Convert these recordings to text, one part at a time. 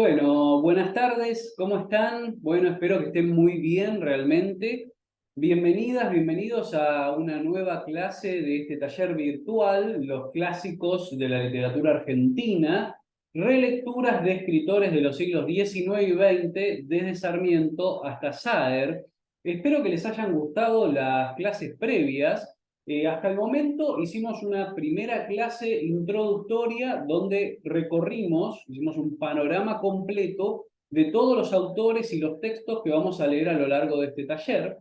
Bueno, buenas tardes, ¿cómo están? Bueno, espero que estén muy bien realmente. Bienvenidas, bienvenidos a una nueva clase de este taller virtual, los clásicos de la literatura argentina, relecturas de escritores de los siglos XIX y XX, desde Sarmiento hasta Saer. Espero que les hayan gustado las clases previas. Hasta el momento hicimos una primera clase introductoria donde hicimos un panorama completo de todos los autores y los textos que vamos a leer a lo largo de este taller.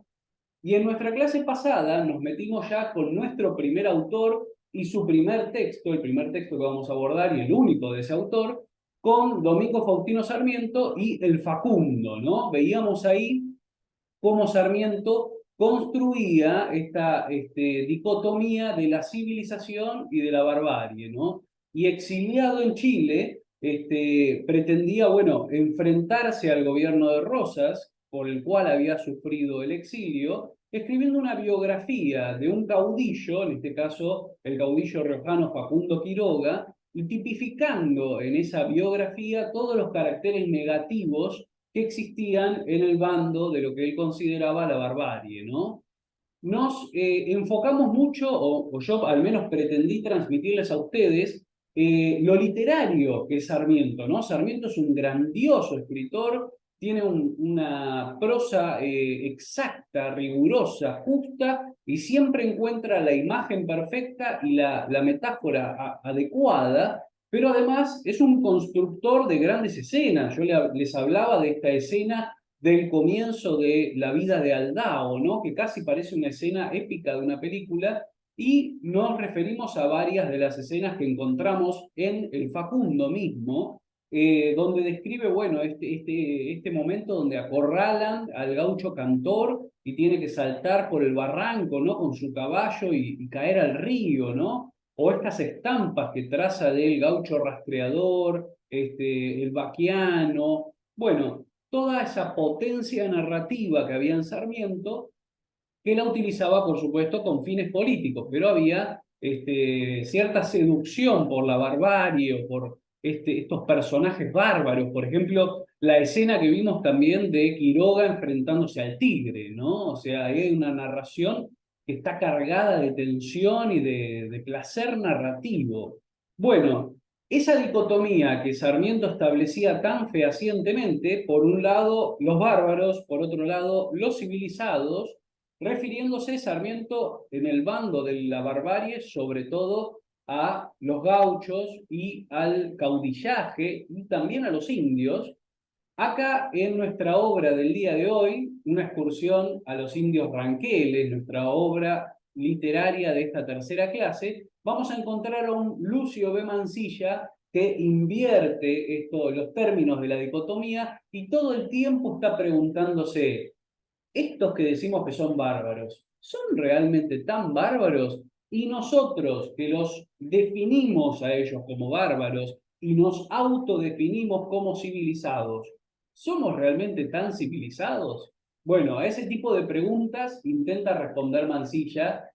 Y en nuestra clase pasada nos metimos ya con nuestro primer autor y su primer texto, el primer texto que vamos a abordar y el único de ese autor, con Domingo Faustino Sarmiento y el Facundo, ¿no? Veíamos ahí cómo Sarmiento construía esta dicotomía de la civilización y de la barbarie, ¿no? Y exiliado en Chile, pretendía, bueno, enfrentarse al gobierno de Rosas, por el cual había sufrido el exilio, escribiendo una biografía de un caudillo, en este caso el caudillo riojano Facundo Quiroga, y tipificando en esa biografía todos los caracteres negativos que existían en el bando de lo que él consideraba la barbarie, ¿no? Nos enfocamos mucho, o yo al menos pretendí transmitirles a ustedes, lo literario que es Sarmiento, ¿no? Sarmiento es un grandioso escritor, tiene una prosa exacta, rigurosa, justa, y siempre encuentra la imagen perfecta y la metáfora adecuada, pero además es un constructor de grandes escenas. Yo les hablaba de esta escena del comienzo de la vida de Aldao, ¿no? Que casi parece una escena épica de una película, y nos referimos a varias de las escenas que encontramos en el Facundo mismo, donde describe, bueno, este momento donde acorralan al gaucho cantor y tiene que saltar por el barranco, ¿no? Con su caballo y caer al río, ¿no? O estas estampas que traza del gaucho rastreador, el vaquiano, bueno, toda esa potencia narrativa que había en Sarmiento, que la utilizaba, por supuesto, con fines políticos, pero había cierta seducción por la barbarie o por estos personajes bárbaros. Por ejemplo, la escena que vimos también de Quiroga enfrentándose al tigre, ¿no? O sea, ahí hay una narración que está cargada de tensión y de placer narrativo. Bueno, esa dicotomía que Sarmiento establecía tan fehacientemente, por un lado los bárbaros, por otro lado los civilizados, refiriéndose Sarmiento en el bando de la barbarie, sobre todo a los gauchos y al caudillaje y también a los indios. Acá en nuestra obra del día de hoy, una excursión a los indios ranqueles, nuestra obra literaria de esta tercera clase, vamos a encontrar a un Lucio B. Mansilla que invierte los términos de la dicotomía y todo el tiempo está preguntándose: estos que decimos que son bárbaros, ¿son realmente tan bárbaros? Y nosotros que los definimos a ellos como bárbaros y nos autodefinimos como civilizados, ¿somos realmente tan civilizados? Bueno, a ese tipo de preguntas intenta responder Mansilla,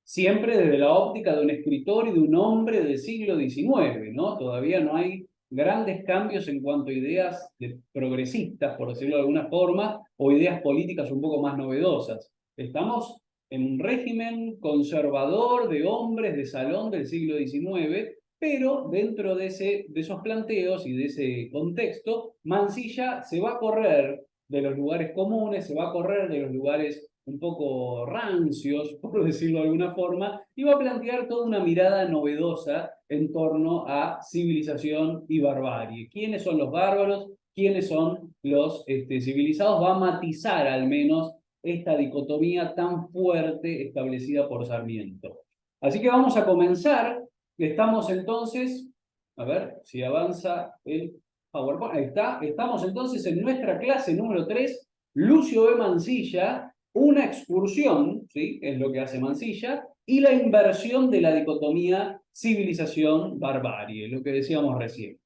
siempre desde la óptica de un escritor y de un hombre del siglo XIX, ¿no? Todavía no hay grandes cambios en cuanto a ideas progresistas, por decirlo de alguna forma, o ideas políticas un poco más novedosas. Estamos en un régimen conservador de hombres de salón del siglo XIX, pero dentro de esos planteos y de ese contexto, Mansilla se va a correr de los lugares comunes, se va a correr de los lugares un poco rancios, por decirlo de alguna forma, y va a plantear toda una mirada novedosa en torno a civilización y barbarie. ¿Quiénes son los bárbaros? ¿Quiénes son los civilizados? Va a matizar al menos esta dicotomía tan fuerte establecida por Sarmiento. Así que vamos a comenzar. Estamos entonces, a ver si avanza el PowerPoint. Ahí está. Estamos entonces en nuestra clase número 3, Lucio B. Mansilla, una excursión, ¿sí? Es lo que hace Mansilla, y la inversión de la dicotomía civilización-barbarie, lo que decíamos recién.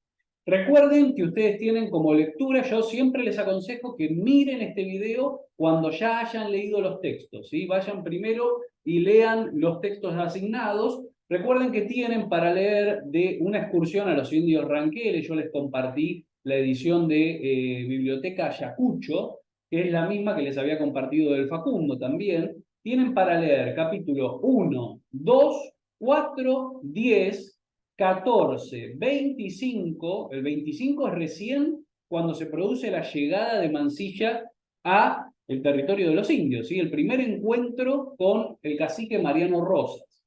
Recuerden que ustedes tienen como lectura, yo siempre les aconsejo que miren este video cuando ya hayan leído los textos, ¿sí? Vayan primero y lean los textos asignados. Recuerden que tienen para leer de una excursión a los indios ranqueles, yo les compartí la edición de Biblioteca Ayacucho, que es la misma que les había compartido del Facundo también. Tienen para leer capítulo 1, 2, 4, 10, 14, 25. El 25 es recién cuando se produce la llegada de Mansilla a el territorio de los indios, ¿sí? El primer encuentro con el cacique Mariano Rosas.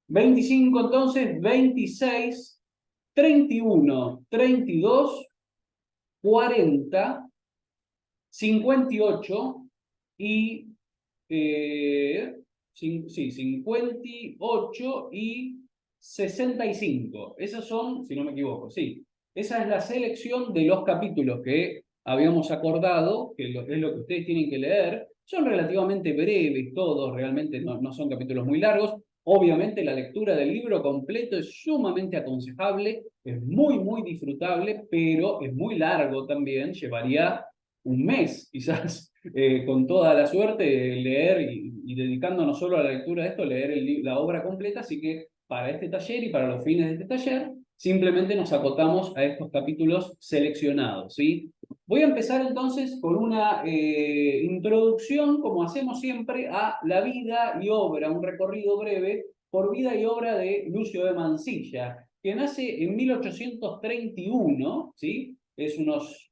25 entonces, 26, 31, 32, 40, 58 y sí, 58 y 65. Esas son, si no me equivoco, sí. Esa es la selección de los capítulos que habíamos acordado, que es lo que ustedes tienen que leer. Son relativamente breves todos, realmente no son capítulos muy largos. Obviamente la lectura del libro completo es sumamente aconsejable, es muy disfrutable, pero es muy largo también, llevaría un mes quizás con toda la suerte leer y dedicándonos solo a la lectura de esto, leer la obra completa, así que para este taller y para los fines de este taller, simplemente nos acotamos a estos capítulos seleccionados, ¿sí? Voy a empezar entonces con una introducción, como hacemos siempre, a la vida y obra, un recorrido breve por vida y obra de Lucio de Mansilla, que nace en 1831, ¿sí? Es unos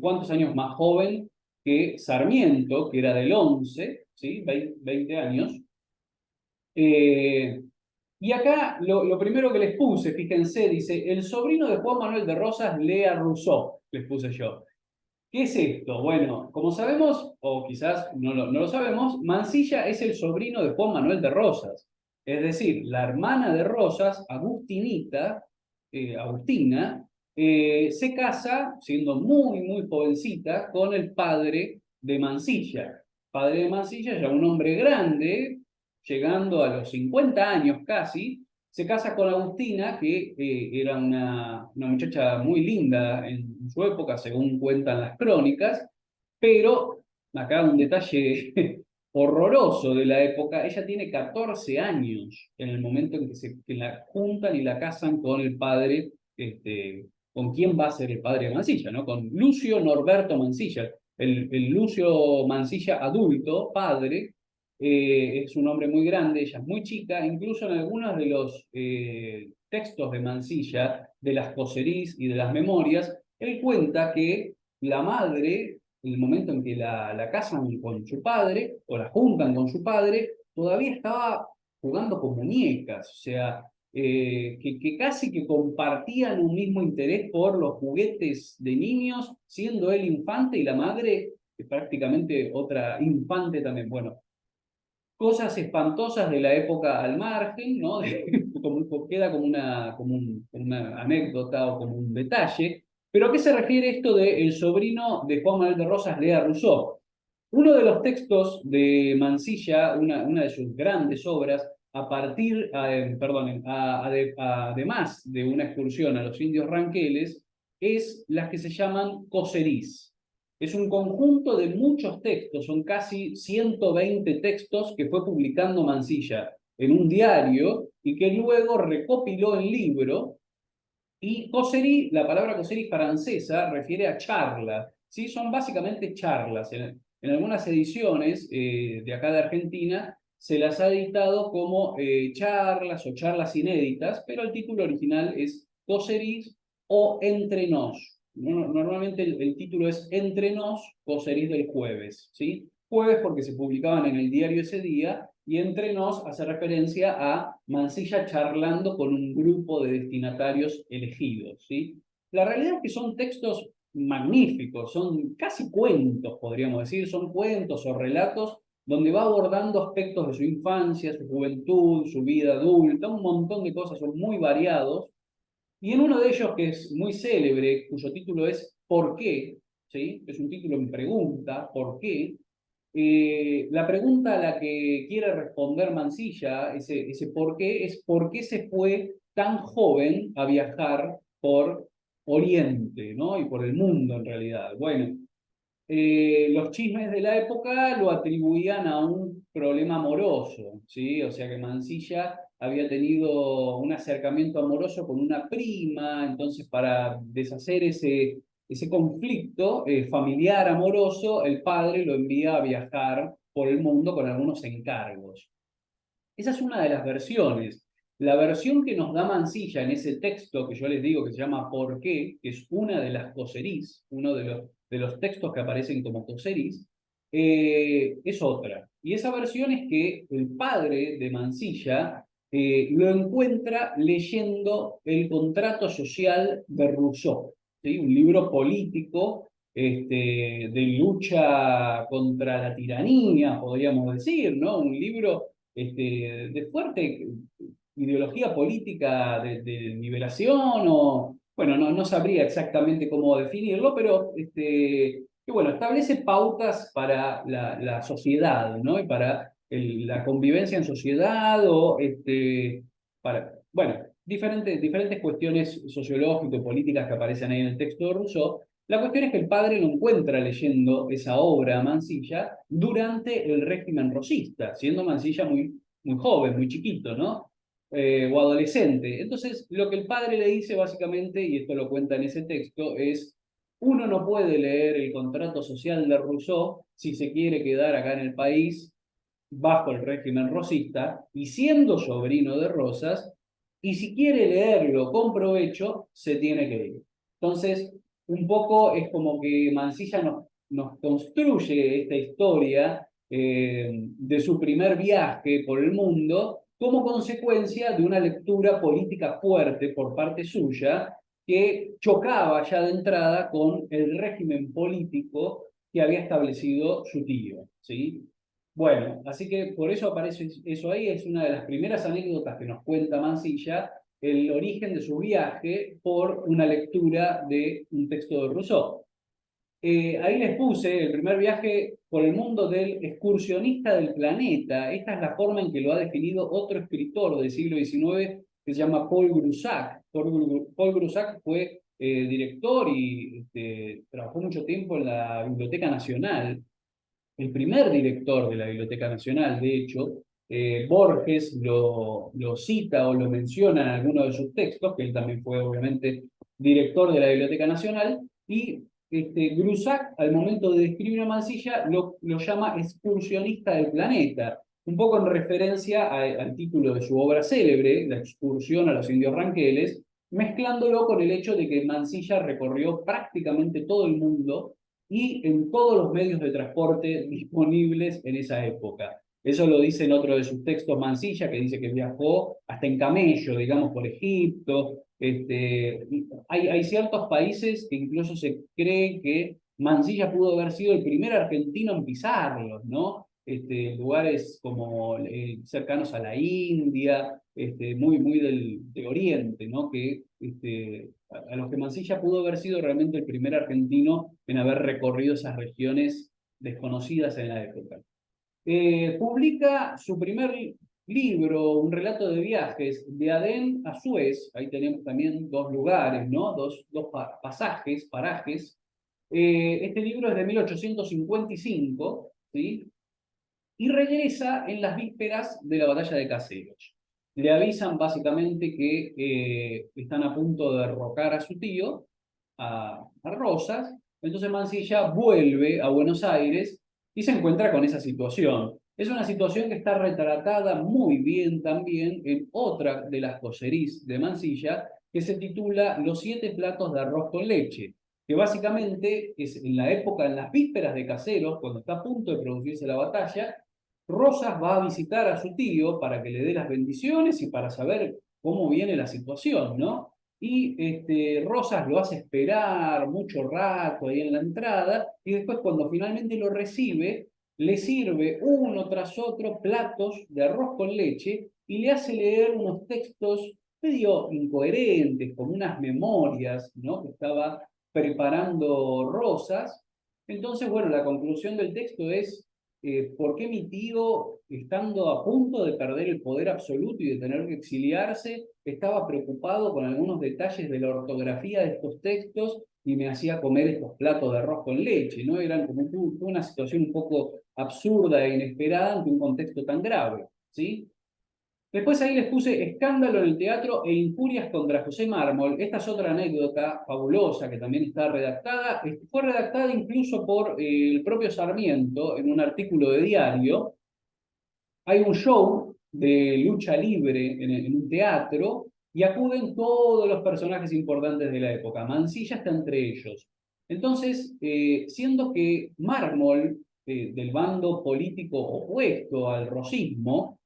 cuantos años más joven que Sarmiento, que era del 11, ¿sí? 20 años. Y acá lo primero que les puse, fíjense, dice, el sobrino de Juan Manuel de Rosas lee a Rousseau, les puse yo. ¿Qué es esto? Bueno, como sabemos, o quizás no lo sabemos, Mansilla es el sobrino de Juan Manuel de Rosas. Es decir, la hermana de Rosas, Agustina, se casa, siendo muy jovencita, con el padre de Mansilla. Padre de Mansilla, ya un hombre grande, llegando a los 50 años casi, se casa con Agustina, que era una muchacha muy linda en su época, según cuentan las crónicas, pero acá un detalle horroroso de la época, ella tiene 14 años en el momento en que la juntan y la casan con el padre, con quién va a ser el padre de Mansilla, ¿no? Con Lucio Norberto Mansilla, el Lucio Mansilla adulto, padre, es un hombre muy grande, ella es muy chica, incluso en algunos de los textos de Mansilla, de las Coserís y de las Memorias, él cuenta que la madre, en el momento en que la casan con su padre, o la juntan con su padre, todavía estaba jugando con muñecas, o sea, que casi que compartían un mismo interés por los juguetes de niños, siendo él infante y la madre prácticamente otra infante también. Bueno, cosas espantosas de la época al margen, ¿no? Queda como una anécdota o como un detalle. Pero ¿a qué se refiere esto de el sobrino de Juan Manuel de Rosas, Lea Rousseau? Uno de los textos de Mansilla, una de sus grandes obras, además de una excursión a los indios ranqueles, es las que se llaman coserís. Es un conjunto de muchos textos, son casi 120 textos que fue publicando Mansilla en un diario y que luego recopiló en libro. Y causerie, la palabra causerie francesa refiere a charla, ¿sí? Son básicamente charlas. En algunas ediciones de acá de Argentina se las ha editado como charlas o charlas inéditas, pero el título original es causeries o Entre nos. Normalmente el título es Entre nos, causeries del jueves, ¿sí? Jueves porque se publicaban en el diario ese día y Entre nos hace referencia a Mansilla charlando con un grupo de destinatarios elegidos, ¿sí? La realidad es que son textos magníficos, son casi cuentos, podríamos decir, son cuentos o relatos donde va abordando aspectos de su infancia, su juventud, su vida adulta, un montón de cosas, son muy variados. Y en uno de ellos, que es muy célebre, cuyo título es ¿Por qué? ¿Sí? Es un título en pregunta, ¿por qué? La pregunta a la que quiere responder Mansilla, ese por qué, es ¿por qué se fue tan joven a viajar por Oriente, ¿no? Y por el mundo en realidad. Bueno, los chismes de la época lo atribuían a un problema amoroso, ¿sí? O sea que Mansilla había tenido un acercamiento amoroso con una prima, entonces para deshacer ese conflicto familiar amoroso, el padre lo envía a viajar por el mundo con algunos encargos. Esa es una de las versiones. La versión que nos da Mansilla en ese texto que yo les digo que se llama ¿Por qué?, que es una de las coserís, uno de los textos que aparecen como coserís, es otra. Y esa versión es que el padre de Mansilla lo encuentra leyendo el contrato social de Rousseau, ¿sí? Un libro político de lucha contra la tiranía, podríamos decir, ¿no? Un libro de fuerte ideología política de liberación o, bueno, no sabría exactamente cómo definirlo, pero que bueno, establece pautas para la sociedad, ¿no? Y para la convivencia en sociedad o para, bueno, diferentes cuestiones sociológicas, políticas que aparecen ahí en el texto de Rousseau. La cuestión es que el padre lo encuentra leyendo esa obra a Mansilla durante el régimen rosista, siendo Mansilla muy joven, muy chiquito, ¿no? O adolescente. Entonces, lo que el padre le dice básicamente, y esto lo cuenta en ese texto, es: uno no puede leer el contrato social de Rousseau si se quiere quedar acá en el país bajo el régimen rosista y siendo sobrino de Rosas, y si quiere leerlo con provecho, se tiene que ir. Entonces, un poco es como que Mansilla nos construye esta historia de su primer viaje por el mundo como consecuencia de una lectura política fuerte por parte suya que chocaba ya de entrada con el régimen político que había establecido su tío, ¿sí? Bueno, así que por eso aparece eso ahí, es una de las primeras anécdotas que nos cuenta Mansilla, el origen de su viaje por una lectura de un texto de Rousseau. Ahí les puse el primer viaje por el mundo del excursionista del planeta. Esta es la forma en que lo ha definido otro escritor del siglo XIX que se llama Paul Grusac. Paul Grusac fue director y trabajó mucho tiempo en la Biblioteca Nacional, el primer director de la Biblioteca Nacional, de hecho. Borges lo cita o lo menciona en alguno de sus textos, que él también fue obviamente director de la Biblioteca Nacional, y Grusac, al momento de describir a Mansilla, lo llama excursionista del planeta, un poco en referencia al título de su obra célebre, La excursión a los indios ranqueles, mezclándolo con el hecho de que Mansilla recorrió prácticamente todo el mundo y en todos los medios de transporte disponibles en esa época. Eso lo dice en otro de sus textos Mansilla, que dice que viajó hasta en camello, digamos, por Egipto. Hay ciertos países que incluso se cree que Mansilla pudo haber sido el primer argentino en pisarlos, ¿no? Lugares como cercanos a la India, muy del Oriente, ¿no? Que a los que Mansilla pudo haber sido realmente el primer argentino en haber recorrido esas regiones desconocidas en la época. Publica su primer libro, un relato de viajes, de Adén a Suez. Ahí tenemos también dos lugares, ¿no? Dos pasajes, parajes. Este libro es de 1855, ¿sí? Y regresa en las vísperas de la batalla de Caseros. Le avisan básicamente que están a punto de derrocar a su tío, a Rosas. Entonces Mansilla vuelve a Buenos Aires y se encuentra con esa situación. Es una situación que está retratada muy bien también en otra de las coserís de Mansilla, que se titula Los 7 platos de arroz con leche, que básicamente es en la época, en las vísperas de Caseros, cuando está a punto de producirse la batalla. Rosas va a visitar a su tío para que le dé las bendiciones y para saber cómo viene la situación, ¿no? Y Rosas lo hace esperar mucho rato ahí en la entrada y después cuando finalmente lo recibe, le sirve uno tras otro platos de arroz con leche y le hace leer unos textos medio incoherentes, como unas memorias, ¿no? Que estaba preparando Rosas. Entonces, bueno, la conclusión del texto es ¿por qué mi tío, estando a punto de perder el poder absoluto y de tener que exiliarse, estaba preocupado con algunos detalles de la ortografía de estos textos y me hacía comer estos platos de arroz con leche? ¿No? Eran como una situación un poco absurda e inesperada ante un contexto tan grave, ¿sí? Después ahí les puse escándalo en el teatro e injurias contra José Mármol. Esta es otra anécdota fabulosa que también está redactada. Fue redactada incluso por el propio Sarmiento en un artículo de diario. Hay un show de lucha libre en un teatro y acuden todos los personajes importantes de la época. Mansilla está entre ellos. Entonces, siendo que Mármol, del bando político opuesto al rosismo,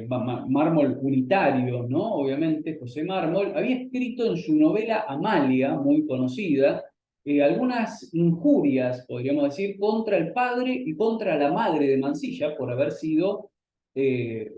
Mármol unitario, ¿no? Obviamente, José Mármol, había escrito en su novela Amalia, muy conocida, algunas injurias, podríamos decir, contra el padre y contra la madre de Mansilla por haber sido eh,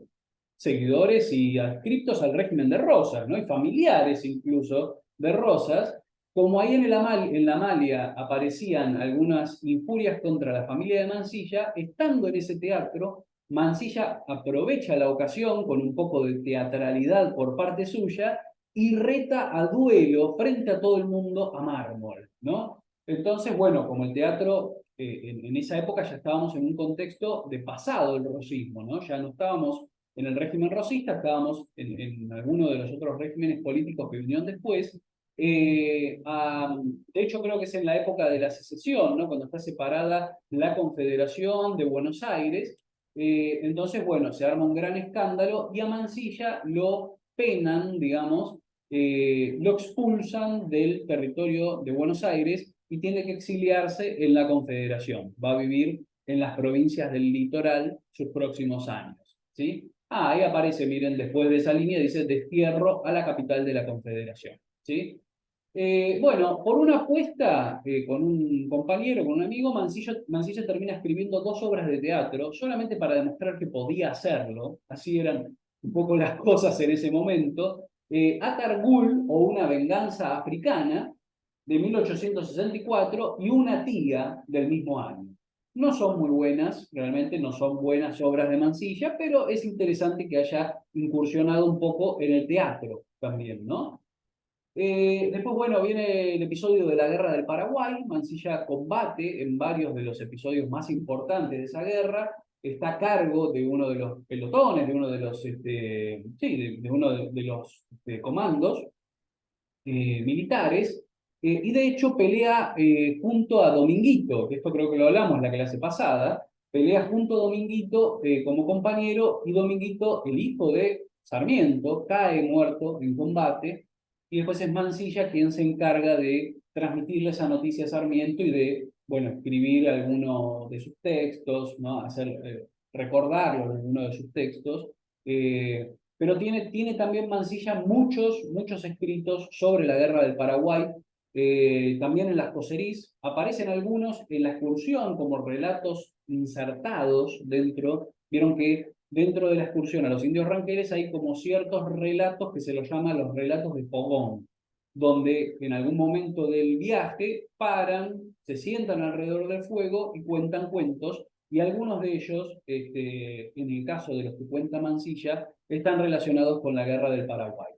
seguidores y adscriptos al régimen de Rosas, ¿no? Y familiares incluso de Rosas, como ahí en la Amalia aparecían algunas injurias contra la familia de Mansilla, estando en ese teatro, Mansilla aprovecha la ocasión con un poco de teatralidad por parte suya y reta a duelo frente a todo el mundo a Mármol, ¿no? Entonces, bueno, como el teatro en esa época ya estábamos en un contexto de pasado del rosismo, ¿no? Ya no estábamos en el régimen rosista, estábamos en alguno de los otros regímenes políticos que vinieron después. De hecho, creo que es en la época de la secesión, ¿no? Cuando está separada la Confederación de Buenos Aires. Entonces, bueno, se arma un gran escándalo y a Mansilla lo penan, digamos, lo expulsan del territorio de Buenos Aires y tiene que exiliarse en la Confederación. Va a vivir en las provincias del litoral sus próximos años. ¿Sí? Ahí aparece, miren, después de esa línea dice destierro a la capital de la Confederación. ¿Sí? Bueno, por una apuesta con un compañero, con un amigo, Mansilla termina escribiendo dos obras de teatro solamente para demostrar que podía hacerlo. Así eran un poco las cosas en ese momento. Atar Ghul o Una venganza africana de 1864 y Una tía del mismo año. No son muy buenas, realmente no son buenas obras de Mansilla, pero es interesante que haya incursionado un poco en el teatro también, ¿no? Después, bueno, viene el episodio de la Guerra del Paraguay. Mansilla combate en varios de los episodios más importantes de esa guerra. Está a cargo de uno de los pelotones, de uno de los, sí, de uno de los comandos militares. Y de hecho pelea junto a Dominguito, que esto creo que lo hablamos en la clase pasada. Pelea junto a Dominguito como compañero y Dominguito, el hijo de Sarmiento, cae muerto en combate y después es Mansilla quien se encarga de transmitirle esa noticia a Sarmiento y de, bueno, escribir alguno de sus textos, ¿no? Hacer, recordarlo en alguno de sus textos. Pero tiene también Mansilla muchos escritos sobre la guerra del Paraguay, también en las Coserís, aparecen algunos en la excursión como relatos insertados dentro, vieron que dentro de la excursión a los indios ranqueles hay como ciertos relatos que se los llama los relatos de fogón, donde en algún momento del viaje paran, se sientan alrededor del fuego y cuentan cuentos, y algunos de ellos, en el caso de los que cuenta Mansilla, están relacionados con la guerra del Paraguay.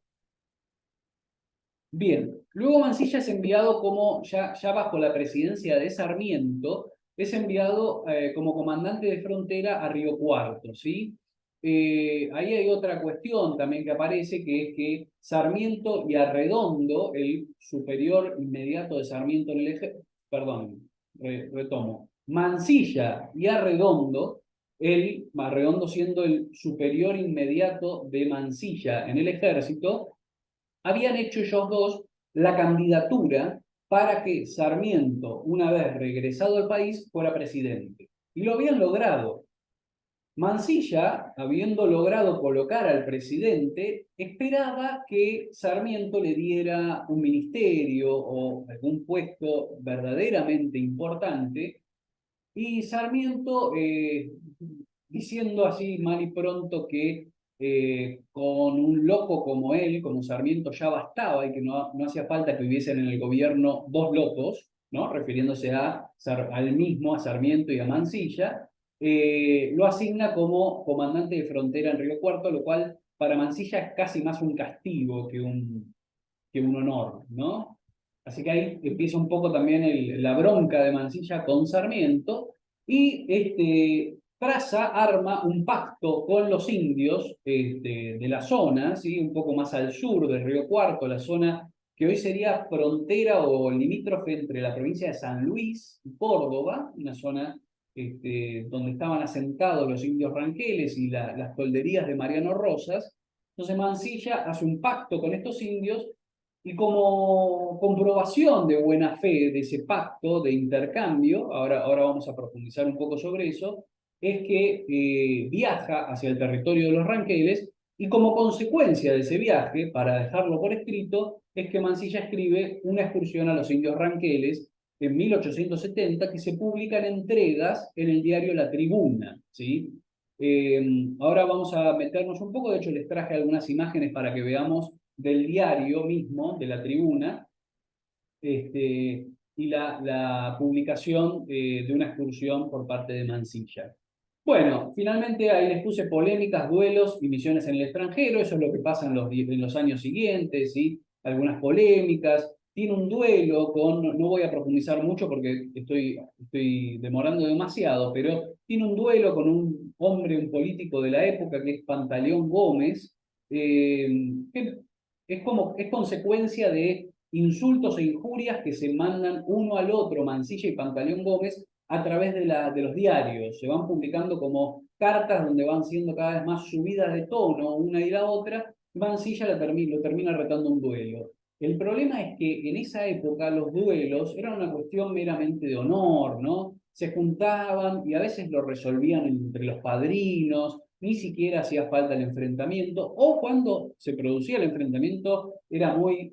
Bien, luego Mansilla es enviado como, ya bajo la presidencia de Sarmiento, es enviado como comandante de frontera a Río Cuarto, ¿sí? Ahí hay otra cuestión también que aparece, que es que Sarmiento y Arredondo, el superior inmediato de Sarmiento en el ejército, perdón, retomo, Mansilla y Arredondo, Arredondo siendo el superior inmediato de Mansilla en el ejército, habían hecho ellos dos la candidatura para que Sarmiento, una vez regresado al país, fuera presidente. Y lo habían logrado. Mansilla, habiendo logrado colocar al presidente, esperaba que Sarmiento le diera un ministerio o algún puesto verdaderamente importante, y Sarmiento, diciendo así mal y pronto que con un loco como él, como Sarmiento, ya bastaba y que no hacía falta que hubiesen en el gobierno dos locos, ¿no? Refiriéndose al mismo, a Sarmiento y a Mansilla, lo asigna como comandante de frontera en Río Cuarto, lo cual para Mansilla es casi más un castigo que un honor, ¿no? Así que ahí empieza un poco también la bronca de Mansilla con Sarmiento, y arma un pacto con los indios de la zona, ¿sí? Un poco más al sur del Río Cuarto, la zona que hoy sería frontera o limítrofe entre la provincia de San Luis y Córdoba, una zona donde estaban asentados los indios ranqueles y las tolderías de Mariano Rosas. Entonces Mansilla hace un pacto con estos indios y como comprobación de buena fe de ese pacto de intercambio, ahora vamos a profundizar un poco sobre eso, es que viaja hacia el territorio de los ranqueles y como consecuencia de ese viaje, para dejarlo por escrito, es que Mansilla escribe una excursión a los indios ranqueles en 1870 que se publican entregas en el diario La Tribuna, ¿sí? Ahora vamos a meternos un poco, de hecho les traje algunas imágenes para que veamos del diario mismo, de La Tribuna, y la publicación de una excursión por parte de Mansilla. Bueno, finalmente ahí les puse polémicas, duelos y misiones en el extranjero, eso es lo que pasa en los años siguientes, ¿sí? Algunas polémicas, tiene un duelo con, no voy a profundizar mucho porque estoy demorando demasiado, pero tiene un duelo con un hombre, un político de la época que es Pantaleón Gómez, que es consecuencia de insultos e injurias que se mandan uno al otro, Mansilla y Pantaleón Gómez, a través de los diarios. Se van publicando como cartas donde van siendo cada vez más subidas de tono una y la otra. Mansilla lo termina retando un duelo. El problema es que en esa época los duelos eran una cuestión meramente de honor, ¿no? Se juntaban y a veces lo resolvían entre los padrinos, ni siquiera hacía falta el enfrentamiento, o cuando se producía el enfrentamiento era muy,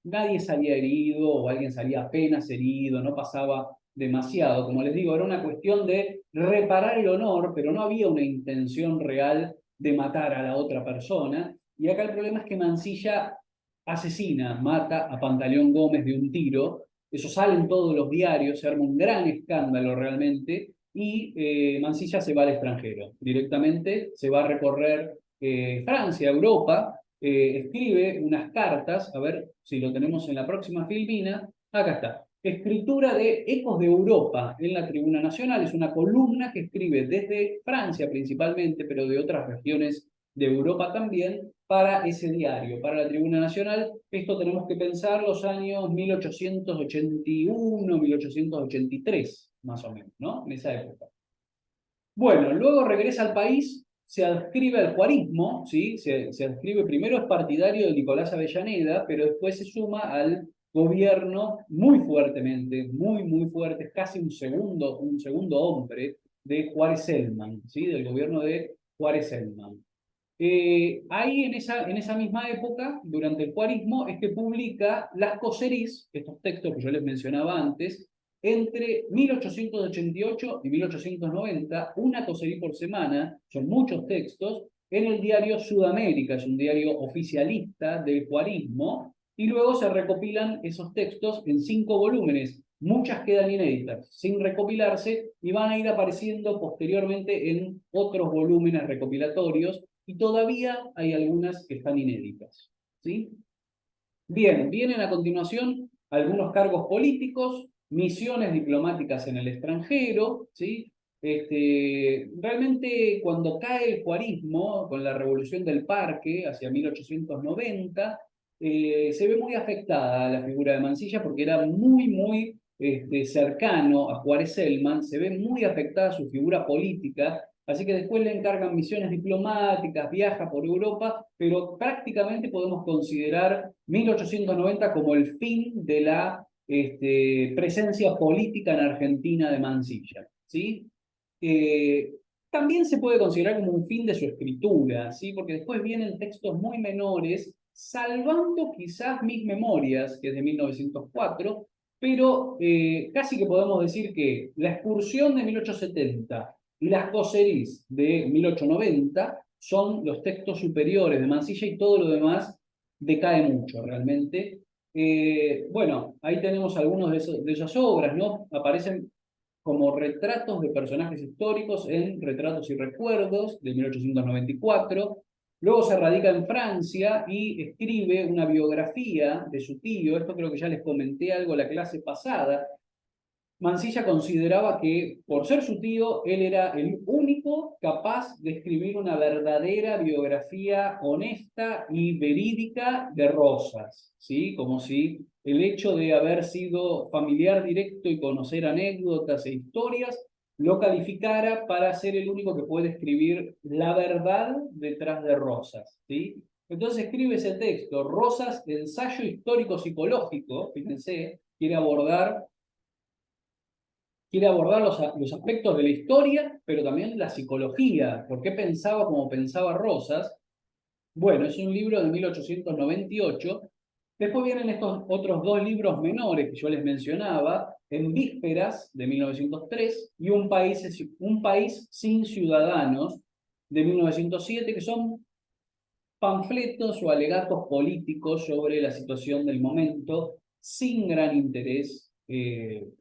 nadie salía herido o alguien salía apenas herido, no pasaba demasiado. Como les digo, era una cuestión de reparar el honor, pero no había una intención real de matar a la otra persona. Y acá el problema es que Mansilla asesina, mata a Pantaleón Gómez de un tiro. Eso sale en todos los diarios, se arma un gran escándalo realmente. Y Mansilla se va al extranjero. Directamente se va a recorrer Francia, Europa, escribe unas cartas, a ver si lo tenemos en la próxima filmina, acá está. Escritura de Ecos de Europa en la Tribuna Nacional, es una columna que escribe desde Francia principalmente, pero de otras regiones de Europa también, para ese diario, para la Tribuna Nacional. Esto tenemos que pensar los años 1881, 1883, más o menos, ¿no? En esa época. Bueno, luego regresa al país, se adscribe al juarismo, ¿sí? Se adscribe, primero es partidario de Nicolás Avellaneda, pero después se suma al gobierno muy fuertemente, muy fuerte, casi un segundo hombre de Juárez Selman, ¿sí? Del gobierno de Juárez Selman. Ahí en esa misma época, durante el juarismo, es que publica Las Coserís, estos textos que yo les mencionaba antes, entre 1888 y 1890, una coserí por semana, son muchos textos, en el diario Sudamérica, es un diario oficialista del juarismo, y luego se recopilan esos textos en 5 volúmenes. Muchas quedan inéditas, sin recopilarse, y van a ir apareciendo posteriormente en otros volúmenes recopilatorios, y todavía hay algunas que están inéditas, ¿sí? Bien, vienen a continuación algunos cargos políticos, misiones diplomáticas en el extranjero, ¿sí? Realmente cuando cae el juarismo con la revolución del Parque hacia 1890, se ve muy afectada la figura de Mansilla porque era muy cercano a Juárez Selman, se ve muy afectada su figura política. Así que después le encargan misiones diplomáticas, viaja por Europa, pero prácticamente podemos considerar 1890 como el fin de la presencia política en Argentina de Mansilla, ¿sí? Eh, También se puede considerar como un fin de su escritura, ¿sí? Porque después vienen textos muy menores, salvando quizás Mis Memorias, que es de 1904, pero casi que podemos decir que la excursión de 1870 y las Coserís de 1890 son los textos superiores de Mansilla y todo lo demás decae mucho realmente. Bueno, ahí tenemos algunos de esas obras, ¿no? Aparecen como retratos de personajes históricos en Retratos y Recuerdos de 1894. Luego se radica en Francia y escribe una biografía de su tío. Esto creo que ya les comenté algo la clase pasada. Mansilla consideraba que, por ser su tío, él era el único capaz de escribir una verdadera biografía honesta y verídica de Rosas, ¿sí? Como si el hecho de haber sido familiar directo y conocer anécdotas e historias lo calificara para ser el único que puede escribir la verdad detrás de Rosas, ¿sí? Entonces escribe ese texto, Rosas, ensayo histórico-psicológico, fíjense, quiere abordar los aspectos de la historia, pero también la psicología, por qué pensaba como pensaba Rosas. Bueno, es un libro de 1898. Después vienen estos otros dos libros menores que yo les mencionaba, En Vísperas, de 1903, y Un país sin ciudadanos, de 1907, que son panfletos o alegatos políticos sobre la situación del momento, sin gran interés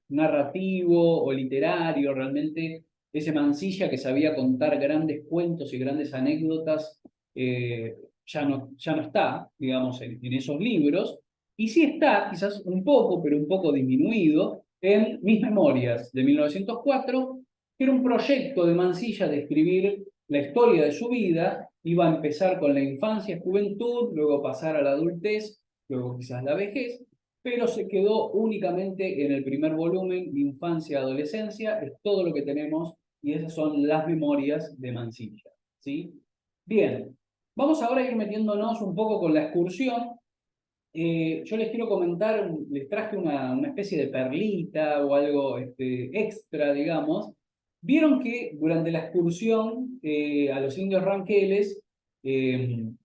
narrativo o literario. Realmente ese Mansilla que sabía contar grandes cuentos y grandes anécdotas ya no está, digamos, en esos libros. Y sí está, quizás un poco, pero un poco disminuido, en Mis Memorias de 1904, que era un proyecto de Mansilla de escribir la historia de su vida. Iba a empezar con la infancia, juventud, luego pasar a la adultez, luego quizás la vejez, pero se quedó únicamente en el primer volumen, Infancia, Adolescencia, es todo lo que tenemos y esas son las memorias de Mansilla, ¿sí? Bien, vamos ahora a ir metiéndonos un poco con la excursión. Yo les quiero comentar, les traje una especie de perlita o algo extra, digamos. Vieron que durante la excursión a los indios ranqueles,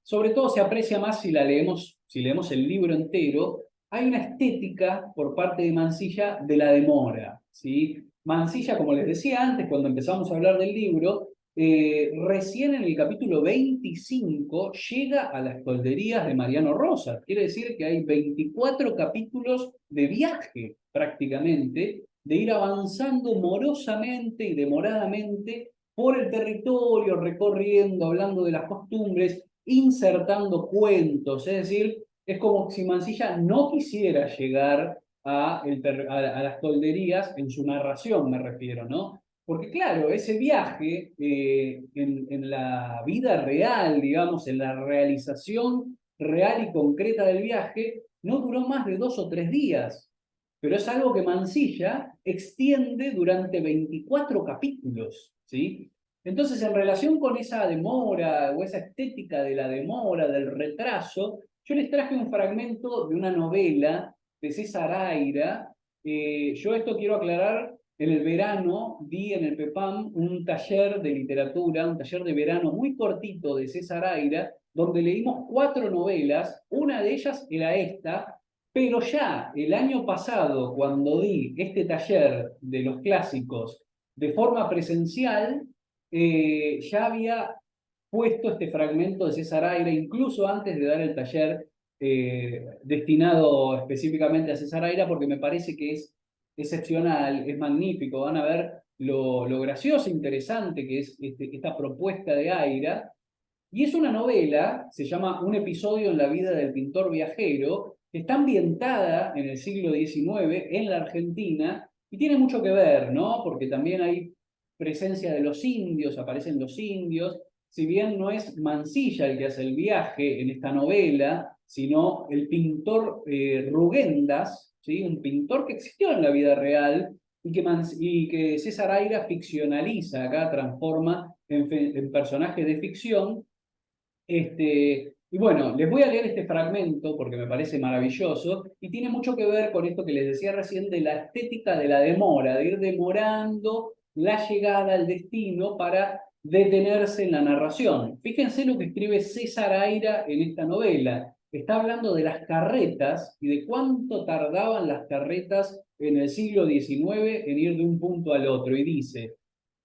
sobre todo se aprecia más si leemos el libro entero, hay una estética por parte de Mansilla de la demora, ¿sí? Mansilla, como les decía antes, cuando empezamos a hablar del libro, recién en el capítulo 25 llega a las tolderías de Mariano Rosas. Quiere decir que hay 24 capítulos de viaje prácticamente, de ir avanzando morosamente y demoradamente por el territorio, recorriendo, hablando de las costumbres, insertando cuentos. Es decir, es como si Mansilla no quisiera llegar a las tolderías en su narración, me refiero, ¿no? Porque claro, ese viaje en la vida real, digamos, en la realización real y concreta del viaje, no duró más de 2 o 3 días, pero es algo que Mansilla extiende durante 24 capítulos, ¿sí? Entonces, en relación con esa demora o esa estética de la demora, del retraso, yo les traje un fragmento de una novela de César Aira. Yo esto quiero aclarar, en el verano di en el PEPAM un taller de literatura, un taller de verano muy cortito de César Aira, donde leímos 4 novelas, una de ellas era esta, pero ya el año pasado, cuando di este taller de los clásicos de forma presencial, ya había puesto este fragmento de César Aira, incluso antes de dar el taller destinado específicamente a César Aira, porque me parece que es excepcional, es magnífico. Van a ver lo gracioso e interesante que es esta propuesta de Aira. Y es una novela, se llama Un episodio en la vida del pintor viajero, que está ambientada en el siglo XIX en la Argentina y tiene mucho que ver, ¿no? Porque también hay presencia de los indios, aparecen los indios. Si bien no es Mansilla el que hace el viaje en esta novela, sino el pintor Rugendas, ¿sí? Un pintor que existió en la vida real y que César Aira ficcionaliza acá, transforma en personaje de ficción. Y bueno, les voy a leer este fragmento porque me parece maravilloso y tiene mucho que ver con esto que les decía recién de la estética de la demora, de ir demorando la llegada al destino para detenerse en la narración. Fíjense lo que escribe César Aira en esta novela. Está hablando de las carretas y de cuánto tardaban las carretas en el siglo XIX en ir de un punto al otro. Y dice,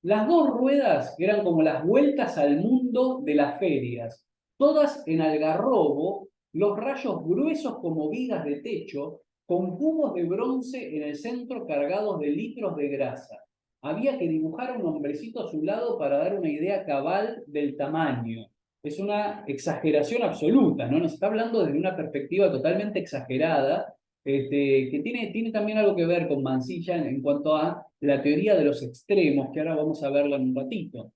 las dos ruedas eran como las vueltas al mundo de las ferias, todas en algarrobo, los rayos gruesos como vigas de techo, con cubos de bronce en el centro cargados de litros de grasa. Había que dibujar un hombrecito a su lado para dar una idea cabal del tamaño. Es una exageración absoluta, ¿no? Nos está hablando desde una perspectiva totalmente exagerada, que tiene también algo que ver con Mansilla en cuanto a la teoría de los extremos, que ahora vamos a verla en un ratito.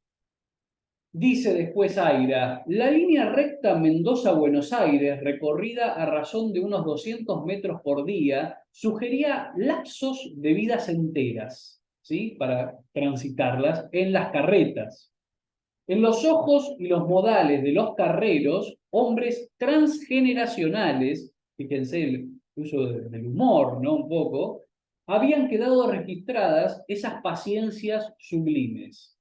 Dice después Aira, la línea recta Mendoza-Buenos Aires, recorrida a razón de unos 200 metros por día, sugería lapsos de vidas enteras, ¿sí? Para transitarlas en las carretas. En los ojos y los modales de los carreros, hombres transgeneracionales, fíjense el uso del humor, ¿no? Un poco, habían quedado registradas esas paciencias sublimes.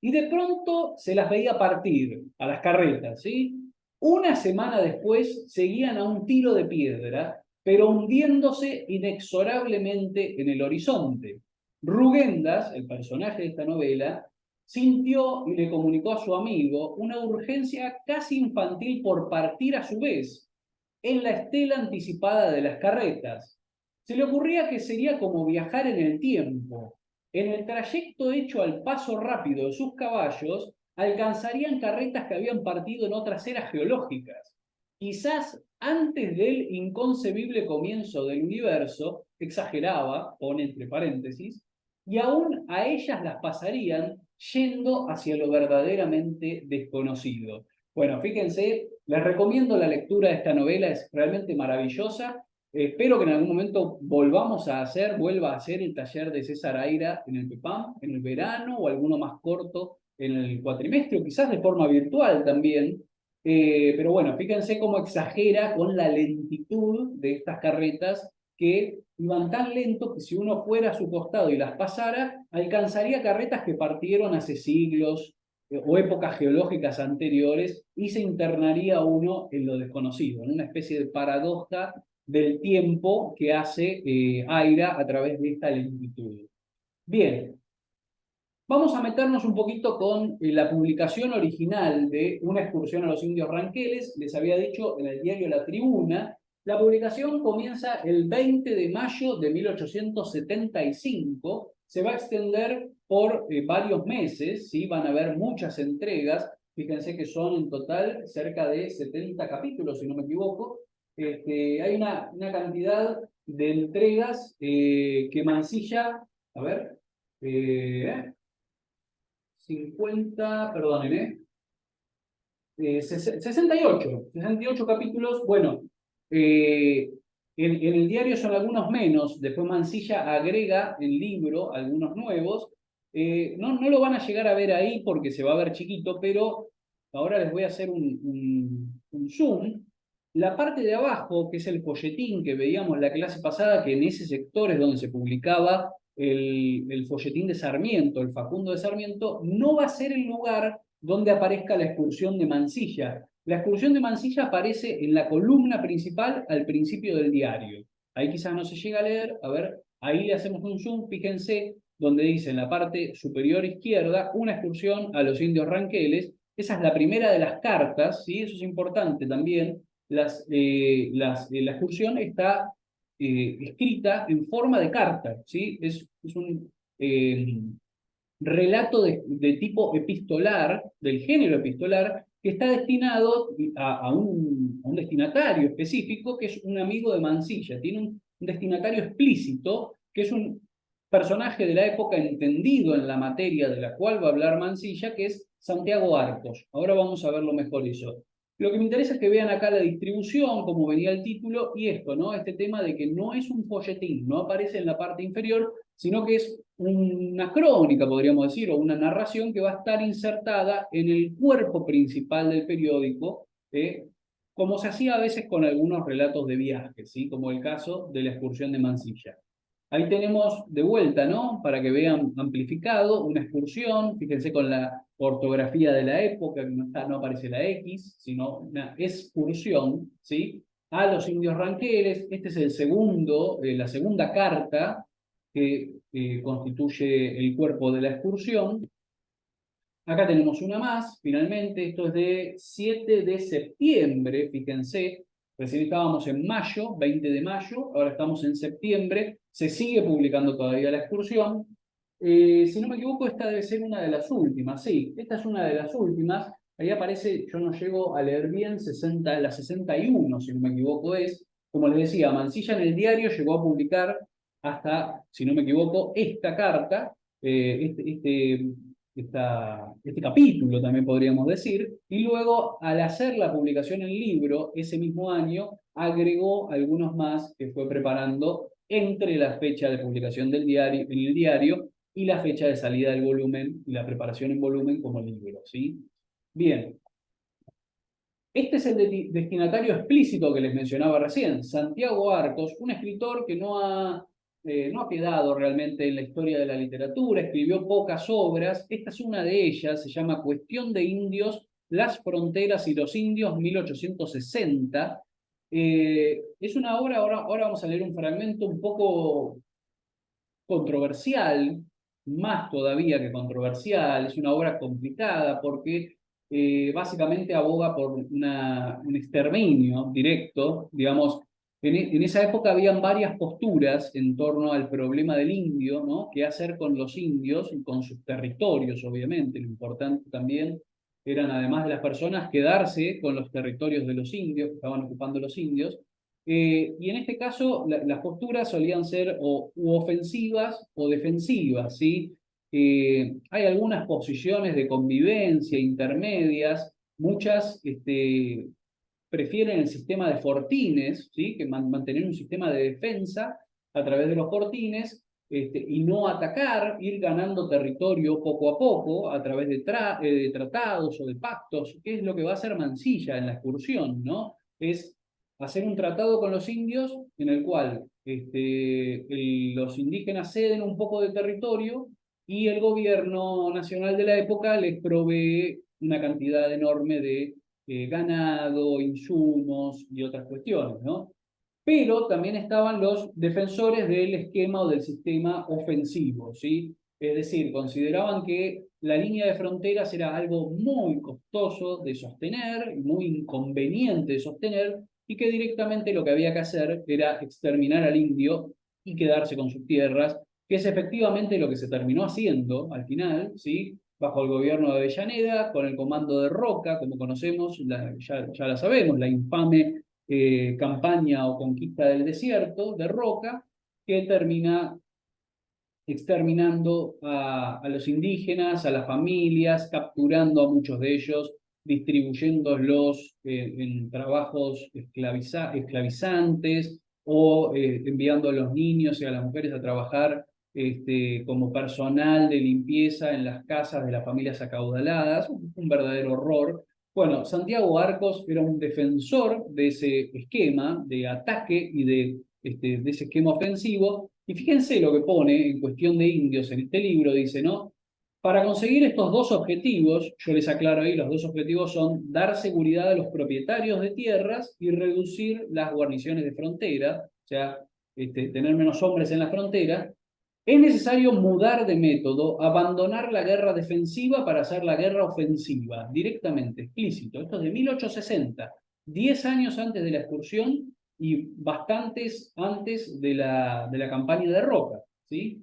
Y de pronto se las veía partir a las carretas, ¿sí? Una semana después seguían a un tiro de piedra, pero hundiéndose inexorablemente en el horizonte. Rugendas, el personaje de esta novela, sintió y le comunicó a su amigo una urgencia casi infantil por partir a su vez, en la estela anticipada de las carretas. Se le ocurría que sería como viajar en el tiempo. En el trayecto hecho al paso rápido de sus caballos, alcanzarían carretas que habían partido en otras eras geológicas. Quizás antes del inconcebible comienzo del universo, exageraba, pone entre paréntesis, y aún a ellas las pasarían yendo hacia lo verdaderamente desconocido. Bueno, fíjense, les recomiendo la lectura de esta novela, es realmente maravillosa. Espero que en algún momento vuelva a hacer el taller de César Aira en el PEPAM, en el verano, o alguno más corto en el cuatrimestre, o quizás de forma virtual también. Pero bueno, fíjense cómo exagera con la lentitud de estas carretas que iban tan lento que si uno fuera a su costado y las pasara, alcanzaría carretas que partieron hace siglos o épocas geológicas anteriores y se internaría uno en lo desconocido, en una especie de paradoja del tiempo que hace Aira a través de esta lentitud. Bien, vamos a meternos un poquito con la publicación original de Una excursión a los indios Ranqueles. Les había dicho en el diario La Tribuna. La publicación comienza el 20 de mayo de 1875. Se va a extender por varios meses, ¿sí? Van a haber muchas entregas. Fíjense que son en total cerca de 70 capítulos, si no me equivoco. Hay una cantidad de entregas que Mansilla, a ver, 50, perdonen, 68 capítulos. Bueno, en el diario son algunos menos, después Mansilla agrega el libro algunos nuevos. No lo van a llegar a ver ahí porque se va a ver chiquito, pero ahora les voy a hacer un zoom. La parte de abajo, que es el folletín que veíamos la clase pasada, que en ese sector es donde se publicaba el folletín de Sarmiento, el Facundo de Sarmiento, no va a ser el lugar donde aparezca la excursión de Mansilla. La excursión de Mansilla aparece en la columna principal al principio del diario. Ahí quizás no se llega a leer, a ver, ahí le hacemos un zoom, fíjense, donde dice en la parte superior izquierda, una excursión a los indios Ranqueles. Esa es la primera de las cartas, ¿sí? Eso es importante también. La excursión está escrita en forma de carta, ¿sí? Es un relato de tipo epistolar, del género epistolar, que está destinado a un destinatario específico, que es un amigo de Mansilla. Tiene un destinatario explícito, que es un personaje de la época entendido en la materia de la cual va a hablar Mansilla, que es Santiago Arcos. Ahora vamos a verlo mejor eso. Lo que me interesa es que vean acá la distribución, como venía el título, y esto, ¿no? Este tema de que no es un folletín, no aparece en la parte inferior, sino que es una crónica, podríamos decir, o una narración que va a estar insertada en el cuerpo principal del periódico, como se hacía a veces con algunos relatos de viajes, ¿sí? Como el caso de la excursión de Mansilla. Ahí tenemos de vuelta, ¿no? Para que vean amplificado, una excursión, fíjense con la ortografía de la época, que no aparece la X, sino una excursión, ¿sí? A los indios Ranqueles. Este es la segunda carta que constituye el cuerpo de la excursión. Acá tenemos una más, finalmente, esto es de 7 de septiembre, fíjense, recién estábamos en mayo, 20 de mayo, ahora estamos en septiembre, se sigue publicando todavía la excursión. Si no me equivoco, esta debe ser una de las últimas, sí, esta es una de las últimas, ahí aparece, yo no llego a leer bien, la 61, si no me equivoco es, como les decía, Mansilla en el diario llegó a publicar hasta, si no me equivoco, esta carta, este capítulo también podríamos decir, y luego al hacer la publicación en libro ese mismo año, agregó algunos más que fue preparando entre la fecha de publicación del diario, en el diario y la fecha de salida del volumen y la preparación en volumen como libro, ¿sí? Bien, este es el destinatario explícito que les mencionaba recién, Santiago Arcos, un escritor que no ha quedado realmente en la historia de la literatura, escribió pocas obras, esta es una de ellas, se llama Cuestión de Indios, las fronteras y los indios, 1860. Es una obra, ahora vamos a leer un fragmento un poco controversial, más todavía que controversial, es una obra complicada porque básicamente aboga por un exterminio directo, digamos, en esa época habían varias posturas en torno al problema del indio, ¿no? ¿Qué hacer con los indios y con sus territorios, obviamente? Lo importante también eran, además de las personas, quedarse con los territorios de los indios, que estaban ocupando los indios, y en este caso, las posturas solían ser u ofensivas o defensivas, ¿sí? Hay algunas posiciones de convivencia intermedias, muchas prefieren el sistema de fortines, ¿sí? Que mantener un sistema de defensa a través de los fortines, y no atacar, ir ganando territorio poco a poco a través de tratados o de pactos, que es lo que va a hacer Mansilla en la excursión, ¿no? Es hacer un tratado con los indios en el cual los indígenas ceden un poco de territorio y el gobierno nacional de la época les provee una cantidad enorme de ganado, insumos y otras cuestiones, ¿no? Pero también estaban los defensores del esquema o del sistema ofensivo, ¿sí? Es decir, consideraban que la línea de fronteras era algo muy costoso de sostener, muy inconveniente de sostener, y que directamente lo que había que hacer era exterminar al indio y quedarse con sus tierras, que es efectivamente lo que se terminó haciendo al final, ¿sí? Bajo el gobierno de Avellaneda, con el comando de Roca, como conocemos, ya la sabemos, la infame campaña o conquista del desierto de Roca, que termina exterminando a los indígenas, a las familias, capturando a muchos de ellos, distribuyéndolos en trabajos esclavizantes o enviando a los niños y a las mujeres a trabajar como personal de limpieza en las casas de las familias acaudaladas, un verdadero horror. Bueno, Santiago Arcos era un defensor de ese esquema de ataque y de ese esquema ofensivo, y fíjense lo que pone en cuestión de indios en este libro, dice, ¿no? Para conseguir estos dos objetivos, yo les aclaro ahí, los dos objetivos son dar seguridad a los propietarios de tierras y reducir las guarniciones de frontera, o sea, tener menos hombres en la frontera. Es necesario mudar de método, abandonar la guerra defensiva para hacer la guerra ofensiva, directamente, explícito. Esto es de 1860, 10 años antes de la excursión y bastantes antes de la campaña de Roca, ¿sí?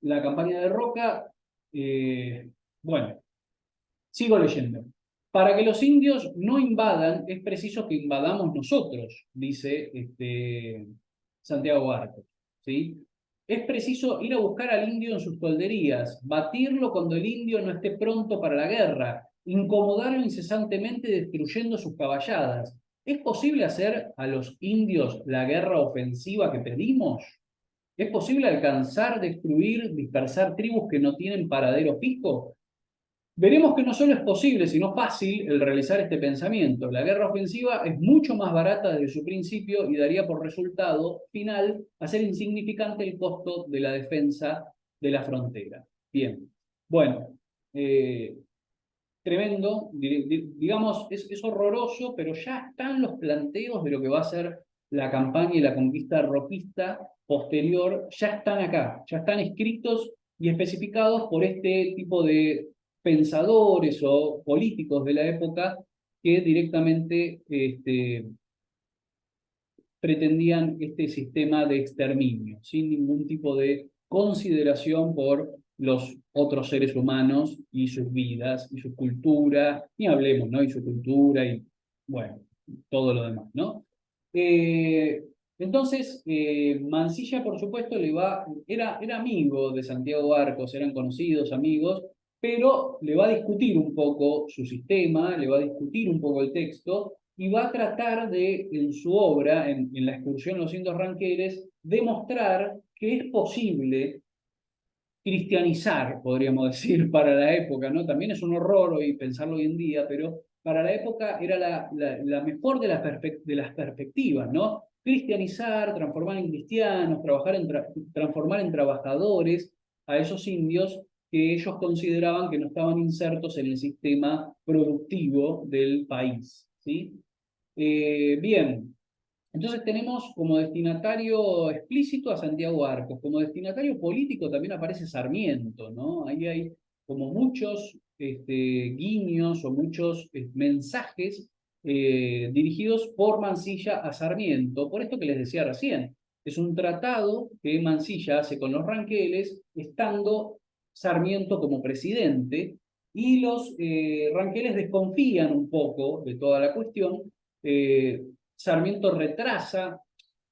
La campaña de Roca, bueno, sigo leyendo. Para que los indios no invadan, es preciso que invadamos nosotros, dice Santiago Arcos, ¿sí? Es preciso ir a buscar al indio en sus tolderías, batirlo cuando el indio no esté pronto para la guerra, incomodarlo incesantemente destruyendo sus caballadas. ¿Es posible hacer a los indios la guerra ofensiva que pedimos? ¿Es posible alcanzar, destruir, dispersar tribus que no tienen paradero fijo? Veremos que no solo es posible, sino fácil el realizar este pensamiento. La guerra ofensiva es mucho más barata desde su principio y daría por resultado final hacer insignificante el costo de la defensa de la frontera. Bien, bueno, eh, tremendo, digamos, es horroroso, pero ya están los planteos de lo que va a ser la campaña y la conquista roquista posterior, ya están acá, ya están escritos y especificados por este tipo de pensadores o políticos de la época que directamente pretendían este sistema de exterminio, sin ningún tipo de consideración por los otros seres humanos y sus vidas y su cultura, ni hablemos, ¿no? Y su cultura y, bueno, todo lo demás, ¿no? Entonces, Mansilla, por supuesto, era amigo de Santiago Arcos, eran conocidos, amigos, pero le va a discutir un poco su sistema, le va a discutir un poco el texto, y va a tratar de, en su obra, en la excursión Los Indios Ranqueles, demostrar que es posible cristianizar, podríamos decir, para la época, ¿no? También es un horror hoy pensarlo hoy en día, pero para la época era la mejor de de las perspectivas, ¿no? Cristianizar, transformar en cristianos, transformar en trabajadores a esos indios que ellos consideraban que no estaban insertos en el sistema productivo del país, ¿sí? Bien, entonces tenemos como destinatario explícito a Santiago Arcos, como destinatario político también aparece Sarmiento, ¿no? Ahí hay como muchos guiños o muchos mensajes dirigidos por Mansilla a Sarmiento, por esto que les decía recién. Es un tratado que Mansilla hace con los Ranqueles, estando Sarmiento como presidente, y los Ranqueles desconfían un poco de toda la cuestión. Sarmiento retrasa,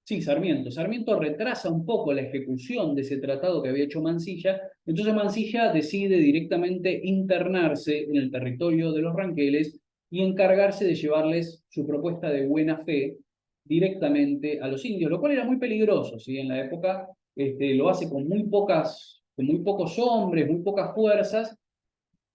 sí, Sarmiento retrasa un poco la ejecución de ese tratado que había hecho Mansilla, entonces Mansilla decide directamente internarse en el territorio de los Ranqueles y encargarse de llevarles su propuesta de buena fe directamente a los indios, lo cual era muy peligroso, ¿sí? En la época lo hace con muy pocos hombres, muy pocas fuerzas,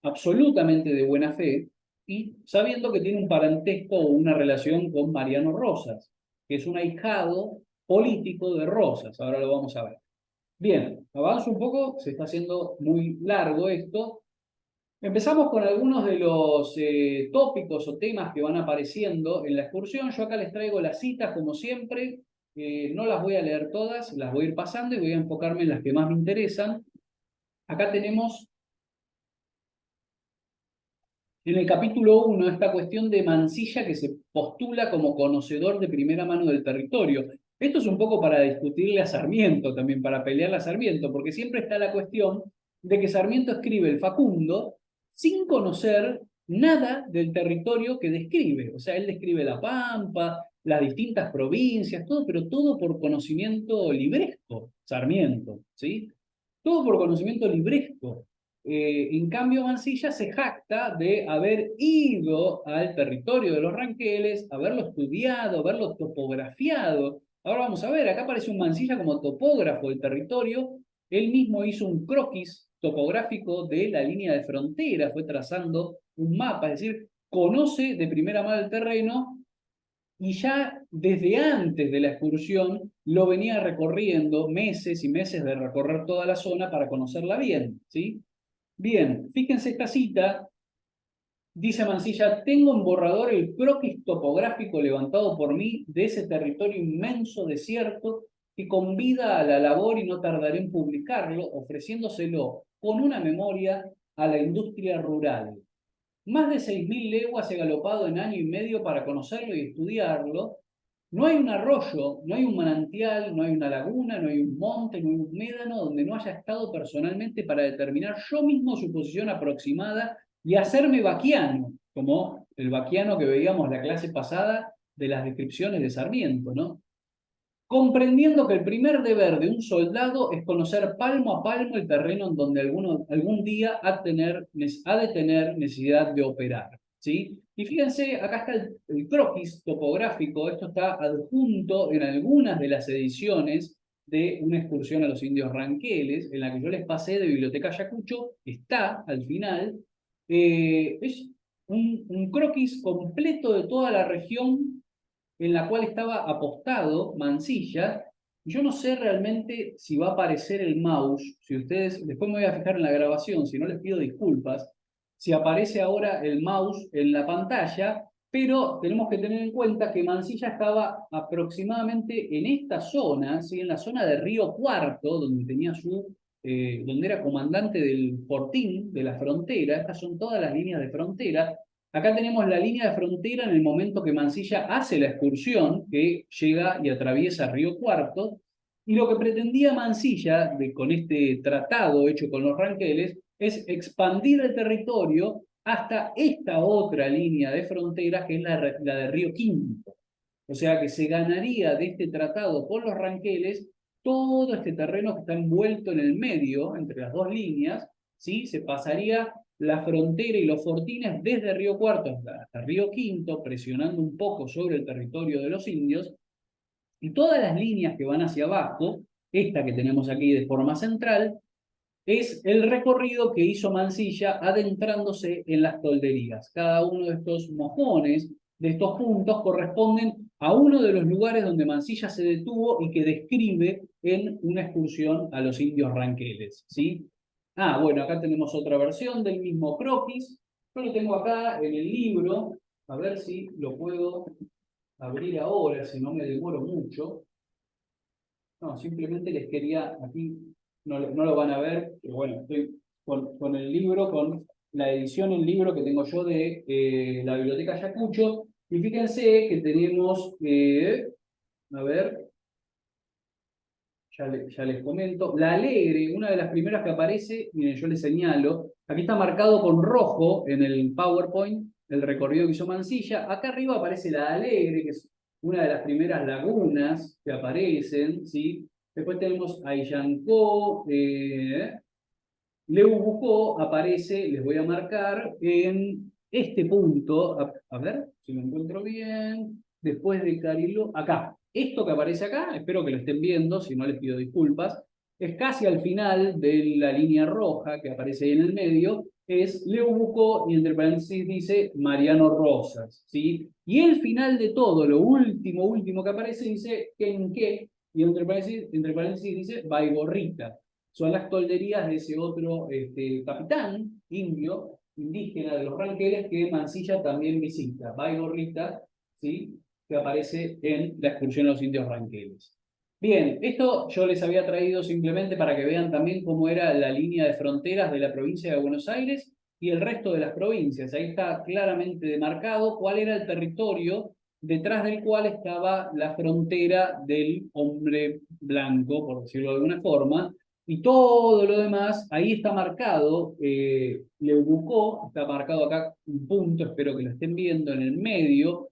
absolutamente de buena fe, y sabiendo que tiene un parentesco o una relación con Mariano Rosas, que es un ahijado político de Rosas. Ahora lo vamos a ver. Bien, avanzo un poco, se está haciendo muy largo esto. Empezamos con algunos de los tópicos o temas que van apareciendo en la excursión. Yo acá les traigo las citas, como siempre. No las voy a leer todas, las voy a ir pasando y voy a enfocarme en las que más me interesan. Acá tenemos en el capítulo 1, esta cuestión de Mansilla que se postula como conocedor de primera mano del territorio. Esto es un poco para discutirle a Sarmiento también, para pelearle a Sarmiento, porque siempre está la cuestión de que Sarmiento escribe el Facundo sin conocer nada del territorio que describe. O sea, él describe la Pampa, las distintas provincias, todo, pero todo por conocimiento libresco, Sarmiento, ¿sí? Todo por conocimiento libresco. En cambio, Mansilla se jacta de haber ido al territorio de los Ranqueles, haberlo estudiado, haberlo topografiado. Ahora vamos a ver, acá aparece un Mansilla como topógrafo del territorio. Él mismo hizo un croquis topográfico de la línea de frontera, fue trazando un mapa, es decir, conoce de primera mano el terreno y ya desde antes de la excursión lo venía recorriendo, meses y meses de recorrer toda la zona para conocerla bien, ¿sí? Bien, fíjense esta cita, dice Mansilla: tengo en borrador el croquis topográfico levantado por mí de ese territorio inmenso desierto que convida a la labor y no tardaré en publicarlo, ofreciéndoselo con una memoria a la industria rural. Más de 6.000 leguas he galopado en año y medio para conocerlo y estudiarlo. No hay un arroyo, no hay un manantial, no hay una laguna, no hay un monte, no hay un médano donde no haya estado personalmente para determinar yo mismo su posición aproximada y hacerme vaquiano, como el vaquiano que veíamos la clase pasada de las descripciones de Sarmiento, ¿no? Comprendiendo que el primer deber de un soldado es conocer palmo a palmo el terreno en donde algún día ha de tener necesidad de operar, ¿sí? Y fíjense, acá está el croquis topográfico, esto está adjunto en algunas de las ediciones de una excursión a los indios Ranqueles, en la que yo les pasé de Biblioteca Ayacucho, está al final. Es un croquis completo de toda la región en la cual estaba apostado Mansilla. Yo no sé realmente si va a aparecer el mouse, si ustedes, después me voy a fijar en la grabación, si no les pido disculpas, si aparece ahora el mouse en la pantalla, pero tenemos que tener en cuenta que Mansilla estaba aproximadamente en esta zona, ¿sí? En la zona de Río Cuarto, donde tenía donde era comandante del fortín de la frontera. Estas son todas las líneas de frontera. Acá tenemos la línea de frontera en el momento que Mansilla hace la excursión, que llega y atraviesa Río Cuarto, y lo que pretendía Mansilla con este tratado hecho con los Ranqueles es expandir el territorio hasta esta otra línea de frontera, que es la de Río Quinto. O sea que se ganaría de este tratado con los ranqueles todo este terreno que está envuelto en el medio, entre las dos líneas, ¿sí? Se pasaría la frontera y los fortines desde Río Cuarto hasta Río Quinto, presionando un poco sobre el territorio de los indios, y todas las líneas que van hacia abajo, esta que tenemos aquí de forma central, es el recorrido que hizo Mansilla adentrándose en las tolderías. Cada uno de estos mojones, de estos puntos, corresponden a uno de los lugares donde Mansilla se detuvo y que describe en una excursión a los indios ranqueles, ¿sí? Ah, bueno, acá tenemos otra versión del mismo croquis. Yo lo tengo acá en el libro, a ver si lo puedo abrir ahora, si no me demoro mucho. No, simplemente les quería, aquí no lo van a ver, pero bueno, estoy con el libro, con la edición en libro que tengo yo de la Biblioteca Ayacucho, y fíjense que tenemos, a ver, ya les comento, la Alegre, una de las primeras que aparece, miren, yo les señalo, aquí está marcado con rojo en el PowerPoint, el recorrido que hizo Mansilla, acá arriba aparece la Alegre, que es una de las primeras lagunas que aparecen, ¿sí? Después tenemos Ayanco, Leubucó aparece, les voy a marcar, en este punto, a ver si lo encuentro bien, después de Cariló, acá. Esto que aparece acá, espero que lo estén viendo, si no les pido disculpas, es casi al final de la línea roja que aparece ahí en el medio, es Leubucó y entre paréntesis dice Mariano Rosas, ¿sí? Y el final de todo, lo último que aparece dice Quenque y entre paréntesis dice Baigorrita. Son las tolderías de ese otro capitán indio, indígena de los ranqueles, que Mansilla también visita, Baigorrita, ¿sí? Que aparece en la excursión a los indios ranqueles. Bien, esto yo les había traído simplemente para que vean también cómo era la línea de fronteras de la provincia de Buenos Aires y el resto de las provincias. Ahí está claramente demarcado cuál era el territorio detrás del cual estaba la frontera del hombre blanco, por decirlo de alguna forma, y todo lo demás, ahí está marcado, Leubucó, está marcado acá un punto, espero que lo estén viendo en el medio,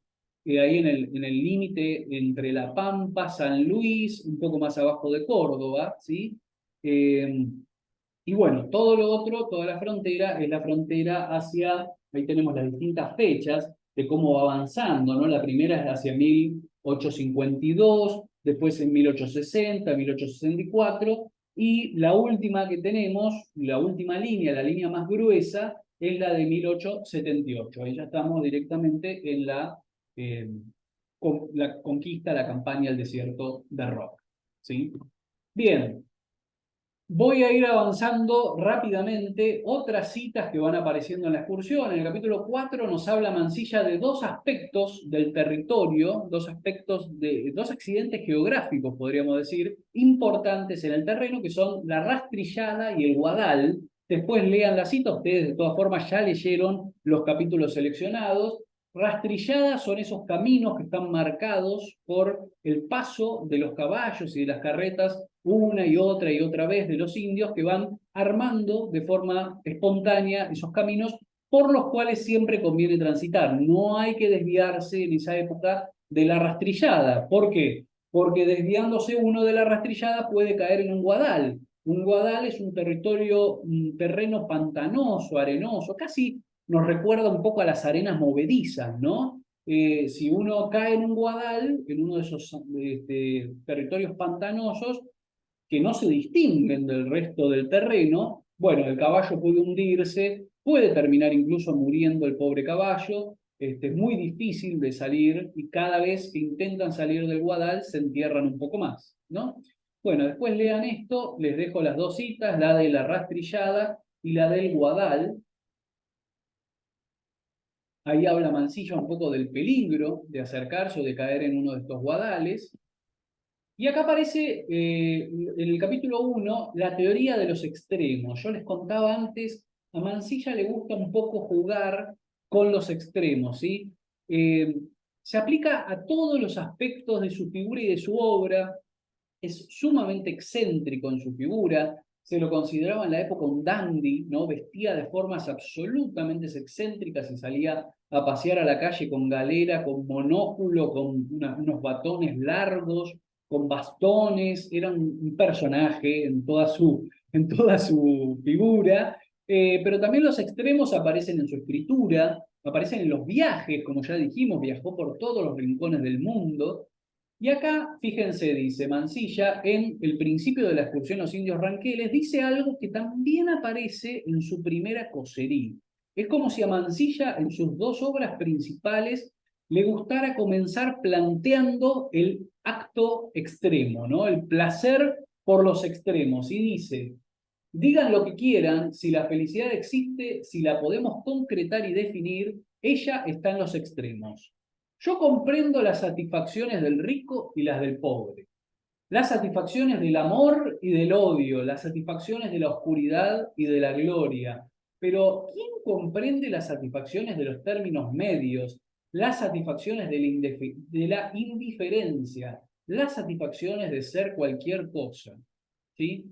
ahí en el límite entre La Pampa, San Luis, un poco más abajo de Córdoba, ¿sí? Y bueno, todo lo otro, toda la frontera, es la frontera hacia, ahí tenemos las distintas fechas de cómo va avanzando, ¿no? La primera es hacia 1852, después en 1860, 1864, y la última que tenemos, la última línea, la línea más gruesa, es la de 1878. Ahí ya estamos directamente en la conquista, la campaña al desierto de Roca, ¿sí? Bien, voy a ir avanzando rápidamente. Otras citas que van apareciendo en la excursión. En el capítulo 4 nos habla Mansilla de dos aspectos del territorio, dos accidentes geográficos, podríamos decir, importantes en el terreno, que son la rastrillada y el guadal. Después lean la cita, ustedes de todas formas ya leyeron los capítulos seleccionados. Rastrilladas son esos caminos que están marcados por el paso de los caballos y de las carretas una y otra vez de los indios que van armando de forma espontánea esos caminos por los cuales siempre conviene transitar. No hay que desviarse en esa época de la rastrillada. ¿Por qué? Porque desviándose uno de la rastrillada puede caer en un guadal. Un guadal es un territorio, un terreno pantanoso, arenoso, casi nos recuerda un poco a las arenas movedizas, ¿no? Si uno cae en un guadal, en uno de esos territorios pantanosos, que no se distinguen del resto del terreno, bueno, el caballo puede hundirse, puede terminar incluso muriendo el pobre caballo, es muy difícil de salir y cada vez que intentan salir del guadal se entierran un poco más, ¿no? Bueno, después lean esto, les dejo las dos citas, la de la rastrillada y la del guadal. Ahí habla Mansilla un poco del peligro de acercarse o de caer en uno de estos guadales. Y acá aparece en el capítulo 1 la teoría de los extremos. Yo les contaba antes, a Mansilla le gusta un poco jugar con los extremos, ¿sí? Se aplica a todos los aspectos de su figura y de su obra, es sumamente excéntrico en su figura, se lo consideraba en la época un dandy, ¿no? Vestía de formas absolutamente excéntricas y salía a pasear a la calle con galera, con monóculo, con unos batones largos, con bastones, era un personaje en toda su figura, pero también los extremos aparecen en su escritura, aparecen en los viajes, como ya dijimos, viajó por todos los rincones del mundo. Y acá, fíjense, dice Mansilla, en el principio de la excursión Los Indios Ranqueles, dice algo que también aparece en su primera Coserí. Es como si a Mansilla, en sus dos obras principales, le gustara comenzar planteando el acto extremo, ¿no? El placer por los extremos. Y dice, digan lo que quieran, si la felicidad existe, si la podemos concretar y definir, ella está en los extremos. Yo comprendo las satisfacciones del rico y las del pobre, las satisfacciones del amor y del odio, las satisfacciones de la oscuridad y de la gloria. Pero ¿quién comprende las satisfacciones de los términos medios, las satisfacciones de la indiferencia, las satisfacciones de ser cualquier cosa? ¿Sí?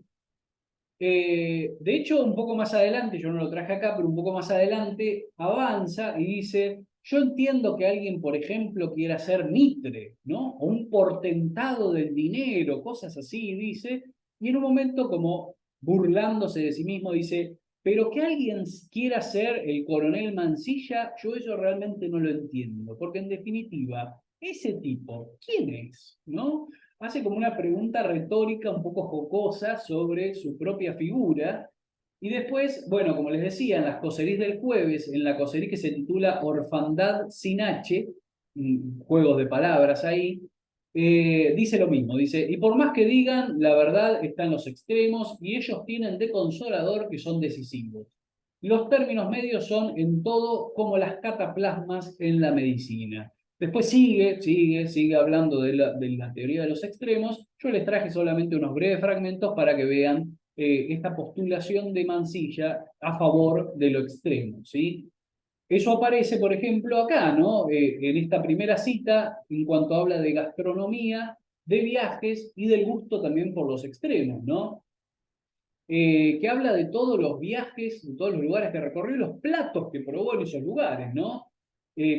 De hecho, un poco más adelante, yo no lo traje acá, pero un poco más adelante avanza y dice, yo entiendo que alguien, por ejemplo, quiera ser Mitre, ¿no? O un portentado del dinero, cosas así, dice, y en un momento como burlándose de sí mismo dice, pero que alguien quiera ser el coronel Mansilla, yo eso realmente no lo entiendo, porque en definitiva, ese tipo, ¿quién es? ¿No? Hace como una pregunta retórica un poco jocosa sobre su propia figura. Y después, bueno, como les decía, en las coserís del jueves, en la coserí que se titula Orfandad sin H, juegos de palabras ahí, dice lo mismo, dice, y por más que digan, la verdad está en los extremos y ellos tienen de consolador que son decisivos. Los términos medios son en todo como las cataplasmas en la medicina. Después sigue hablando de la teoría de los extremos. Yo les traje solamente unos breves fragmentos para que vean esta postulación de Mansilla a favor de lo extremo, ¿sí? Eso aparece, por ejemplo, acá, ¿no? En esta primera cita, en cuanto habla de gastronomía, de viajes y del gusto también por los extremos, ¿no? Que habla de todos los viajes, de todos los lugares que recorrió, los platos que probó en esos lugares, ¿no?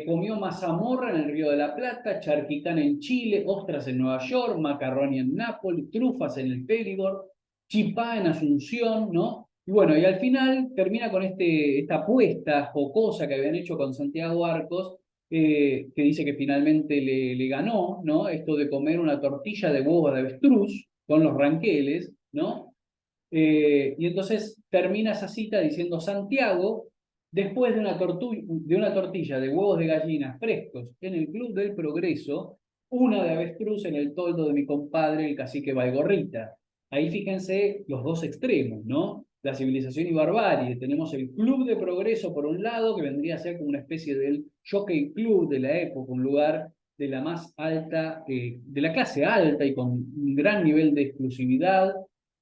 Comió mazamorra en el Río de la Plata, charquitán en Chile, ostras en Nueva York, macarroni en Nápoles, trufas en el Périgord, chipá en Asunción, ¿no? Y bueno, y al final termina con esta apuesta jocosa que habían hecho con Santiago Arcos, que dice que finalmente le ganó, ¿no? Esto de comer una tortilla de huevos de avestruz con los ranqueles, ¿no? Y entonces termina esa cita diciendo Santiago, después de una tortilla de huevos de gallina frescos en el Club del Progreso, una de avestruz en el toldo de mi compadre, el cacique Baigorrita. Ahí fíjense los dos extremos, ¿no? La civilización y barbarie. Tenemos el Club de Progreso por un lado, que vendría a ser como una especie del Jockey Club de la época, un lugar de la más alta, de la clase alta y con un gran nivel de exclusividad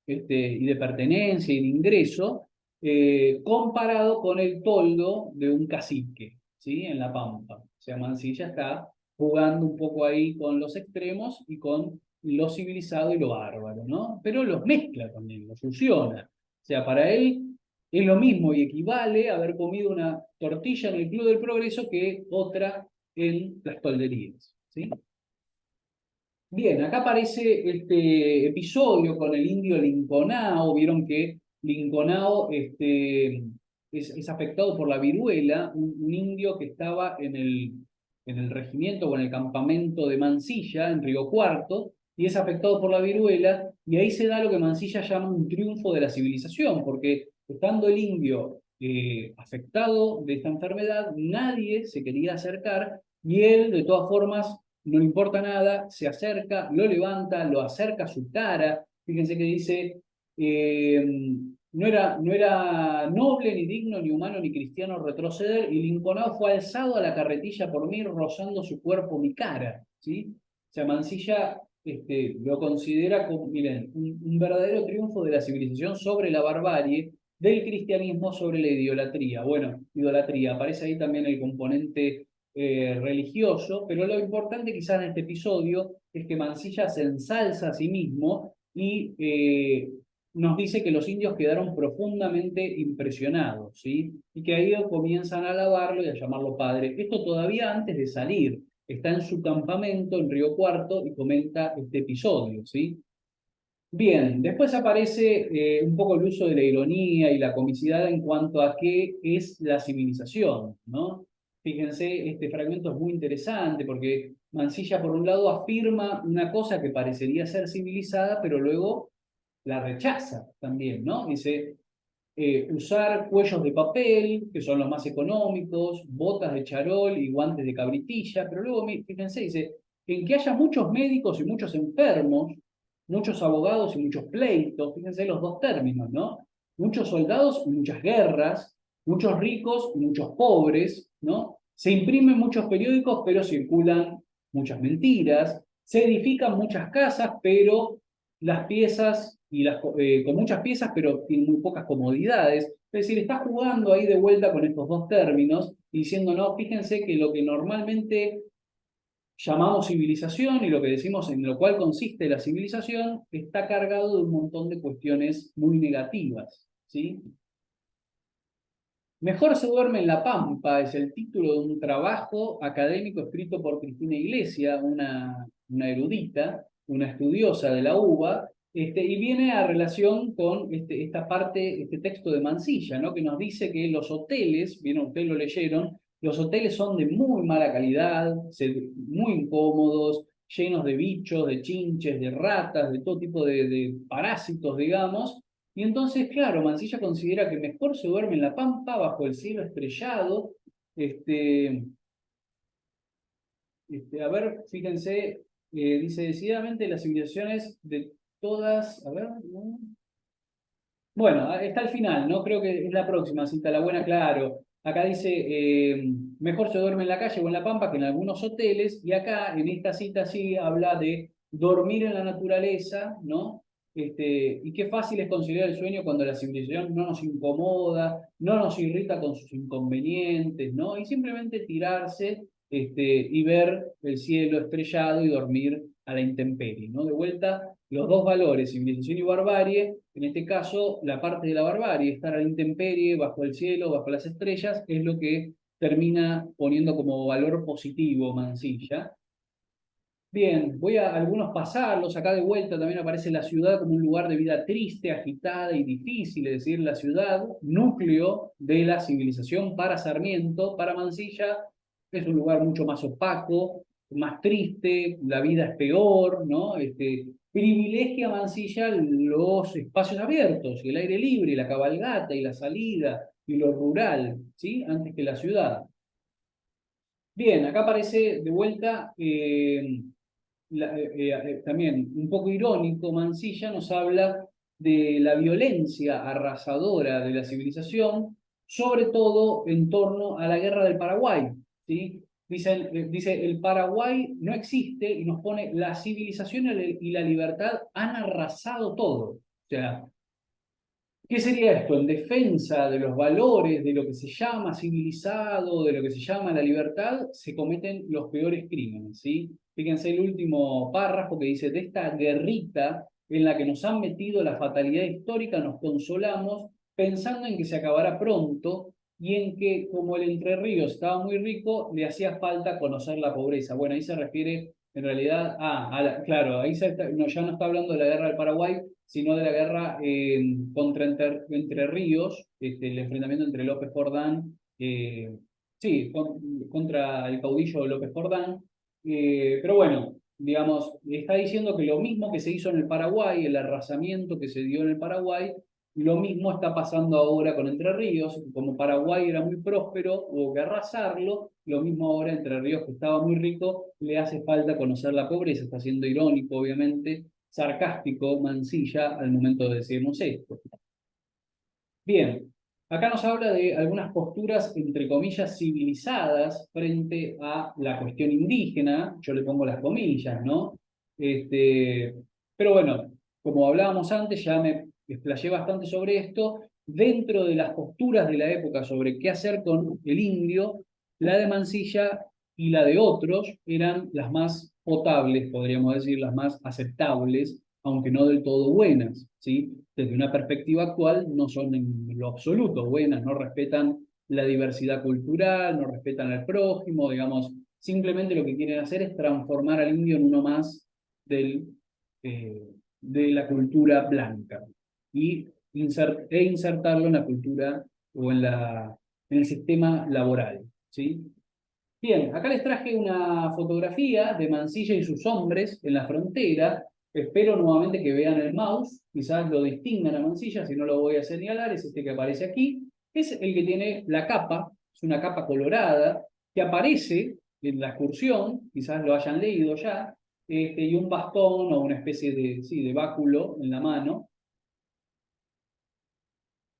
y de pertenencia y de ingreso, comparado con el toldo de un cacique, ¿sí? En La Pampa. O sea, Mansilla está jugando un poco ahí con los extremos y con lo civilizado y lo bárbaro, ¿no? Pero los mezcla también, los fusiona. O sea, para él es lo mismo y equivale a haber comido una tortilla en el Club del Progreso que otra en las tolderías, ¿sí? Bien, acá aparece este episodio con el indio Linconao. Vieron que Linconao es afectado por la viruela, un indio que estaba en el regimiento o en el campamento de Mansilla, en Río Cuarto, y es afectado por la viruela, y ahí se da lo que Mansilla llama un triunfo de la civilización, porque estando el indio afectado de esta enfermedad, nadie se quería acercar, y él, de todas formas, no le importa nada, se acerca, lo levanta, lo acerca a su cara. Fíjense que dice, no era noble, ni digno, ni humano, ni cristiano retroceder, y Linconao fue alzado a la carretilla por mí, rozando su cuerpo mi cara. ¿Sí? O sea, Mansilla lo considera como, miren, un verdadero triunfo de la civilización sobre la barbarie, del cristianismo sobre la idolatría. Bueno, idolatría, aparece ahí también el componente religioso, pero lo importante quizás en este episodio es que Mansilla se ensalza a sí mismo y nos dice que los indios quedaron profundamente impresionados, ¿sí? Y que ahí comienzan a alabarlo y a llamarlo padre. Esto todavía antes de salir, está en su campamento en Río Cuarto y comenta este episodio, ¿sí? Bien, después aparece un poco el uso de la ironía y la comicidad en cuanto a qué es la civilización, ¿no? Fíjense, este fragmento es muy interesante porque Mansilla, por un lado, afirma una cosa que parecería ser civilizada, pero luego la rechaza también, ¿no? Dice, usar cuellos de papel, que son los más económicos, botas de charol y guantes de cabritilla, pero luego, fíjense, dice, en que haya muchos médicos y muchos enfermos, muchos abogados y muchos pleitos, fíjense los dos términos, ¿no? Muchos soldados y muchas guerras, muchos ricos y muchos pobres, ¿no? Se imprimen muchos periódicos, pero circulan muchas mentiras, se edifican muchas casas, pero las piezas y con muchas piezas, pero tienen muy pocas comodidades. Es decir, está jugando ahí de vuelta con estos dos términos, diciendo, no, fíjense que lo que normalmente llamamos civilización y lo que decimos en lo cual consiste la civilización está cargado de un montón de cuestiones muy negativas, ¿sí? Mejor se duerme en la Pampa es el título de un trabajo académico escrito por Cristina Iglesia, una erudita, una estudiosa de la UBA, y viene a relación con esta parte, este texto de Mansilla, ¿no? Que nos dice que los hoteles, bien, ustedes lo leyeron, los hoteles son de muy mala calidad, muy incómodos, llenos de bichos, de chinches, de ratas, de todo tipo de parásitos, digamos, y entonces, claro, Mansilla considera que mejor se duerme en la pampa, bajo el cielo estrellado. Este, a ver, fíjense, dice decididamente las civilizaciones de todas, a ver, ¿no? Bueno, está al final, ¿no? Creo que es la próxima cita, la buena, claro. Acá dice, mejor se duerme en la calle o en la pampa que en algunos hoteles, y acá en esta cita sí habla de dormir en la naturaleza, ¿no? Y qué fácil es conciliar el sueño cuando la civilización no nos incomoda, no nos irrita con sus inconvenientes, ¿no? Y simplemente tirarse, y ver el cielo estrellado y dormir a la intemperie, ¿no? De vuelta, los dos valores, civilización y barbarie, en este caso, la parte de la barbarie, estar a la intemperie, bajo el cielo, bajo las estrellas, es lo que termina poniendo como valor positivo Mansilla. Bien, voy a algunos pasarlos. Acá de vuelta también aparece la ciudad como un lugar de vida triste, agitada y difícil, es decir, la ciudad, núcleo de la civilización para Sarmiento, para Mansilla, es un lugar mucho más opaco, más triste, la vida es peor, ¿no? Privilegia Mansilla los espacios abiertos, el aire libre, la cabalgata y la salida y lo rural, ¿sí? Antes que la ciudad. Bien, acá aparece de vuelta también un poco irónico, Mansilla nos habla de la violencia arrasadora de la civilización, sobre todo en torno a la guerra del Paraguay, ¿sí? Dice, el Paraguay no existe y nos pone la civilización y la libertad han arrasado todo. O sea, ¿qué sería esto? En defensa de los valores, de lo que se llama civilizado, de lo que se llama la libertad, se cometen los peores crímenes, ¿sí? Fíjense el último párrafo que dice, de esta guerrita en la que nos han metido la fatalidad histórica, nos consolamos pensando en que se acabará pronto y en que, como el Entre Ríos estaba muy rico, le hacía falta conocer la pobreza. Bueno, ahí se refiere en realidad claro, ahí no, ya no está hablando de la guerra del Paraguay, sino de la guerra contra Entre Ríos, el enfrentamiento entre López Jordán, sí, contra el caudillo López Jordán. Pero bueno, digamos, está diciendo que lo mismo que se hizo en el Paraguay, el arrasamiento que se dio en el Paraguay, lo mismo está pasando ahora con Entre Ríos. Como Paraguay era muy próspero, hubo que arrasarlo. Lo mismo ahora Entre Ríos, que estaba muy rico, le hace falta conocer la pobreza. Está siendo irónico, obviamente, sarcástico, Mansilla, al momento de decirnos esto. Bien, acá nos habla de algunas posturas, entre comillas, civilizadas frente a la cuestión indígena. Yo le pongo las comillas, ¿no? Pero bueno, como hablábamos antes, ya me explayé bastante sobre esto. Dentro de las posturas de la época sobre qué hacer con el indio, la de Mansilla y la de otros eran las más potables, podríamos decir, las más aceptables, aunque no del todo buenas, ¿sí? Desde una perspectiva actual no son en lo absoluto buenas, no respetan la diversidad cultural, no respetan al prójimo, digamos, simplemente lo que quieren hacer es transformar al indio en uno más del, de la cultura blanca y insertarlo en la cultura o en el sistema laboral, ¿sí? Bien, acá les traje una fotografía de Mansilla y sus hombres en la frontera. Espero nuevamente que vean el mouse, quizás lo distingan a Mansilla, si no lo voy a señalar, es este que aparece aquí. Es el que tiene la capa, es una capa colorada, que aparece en la excursión, quizás lo hayan leído ya, y un bastón o una especie de, sí, de báculo en la mano,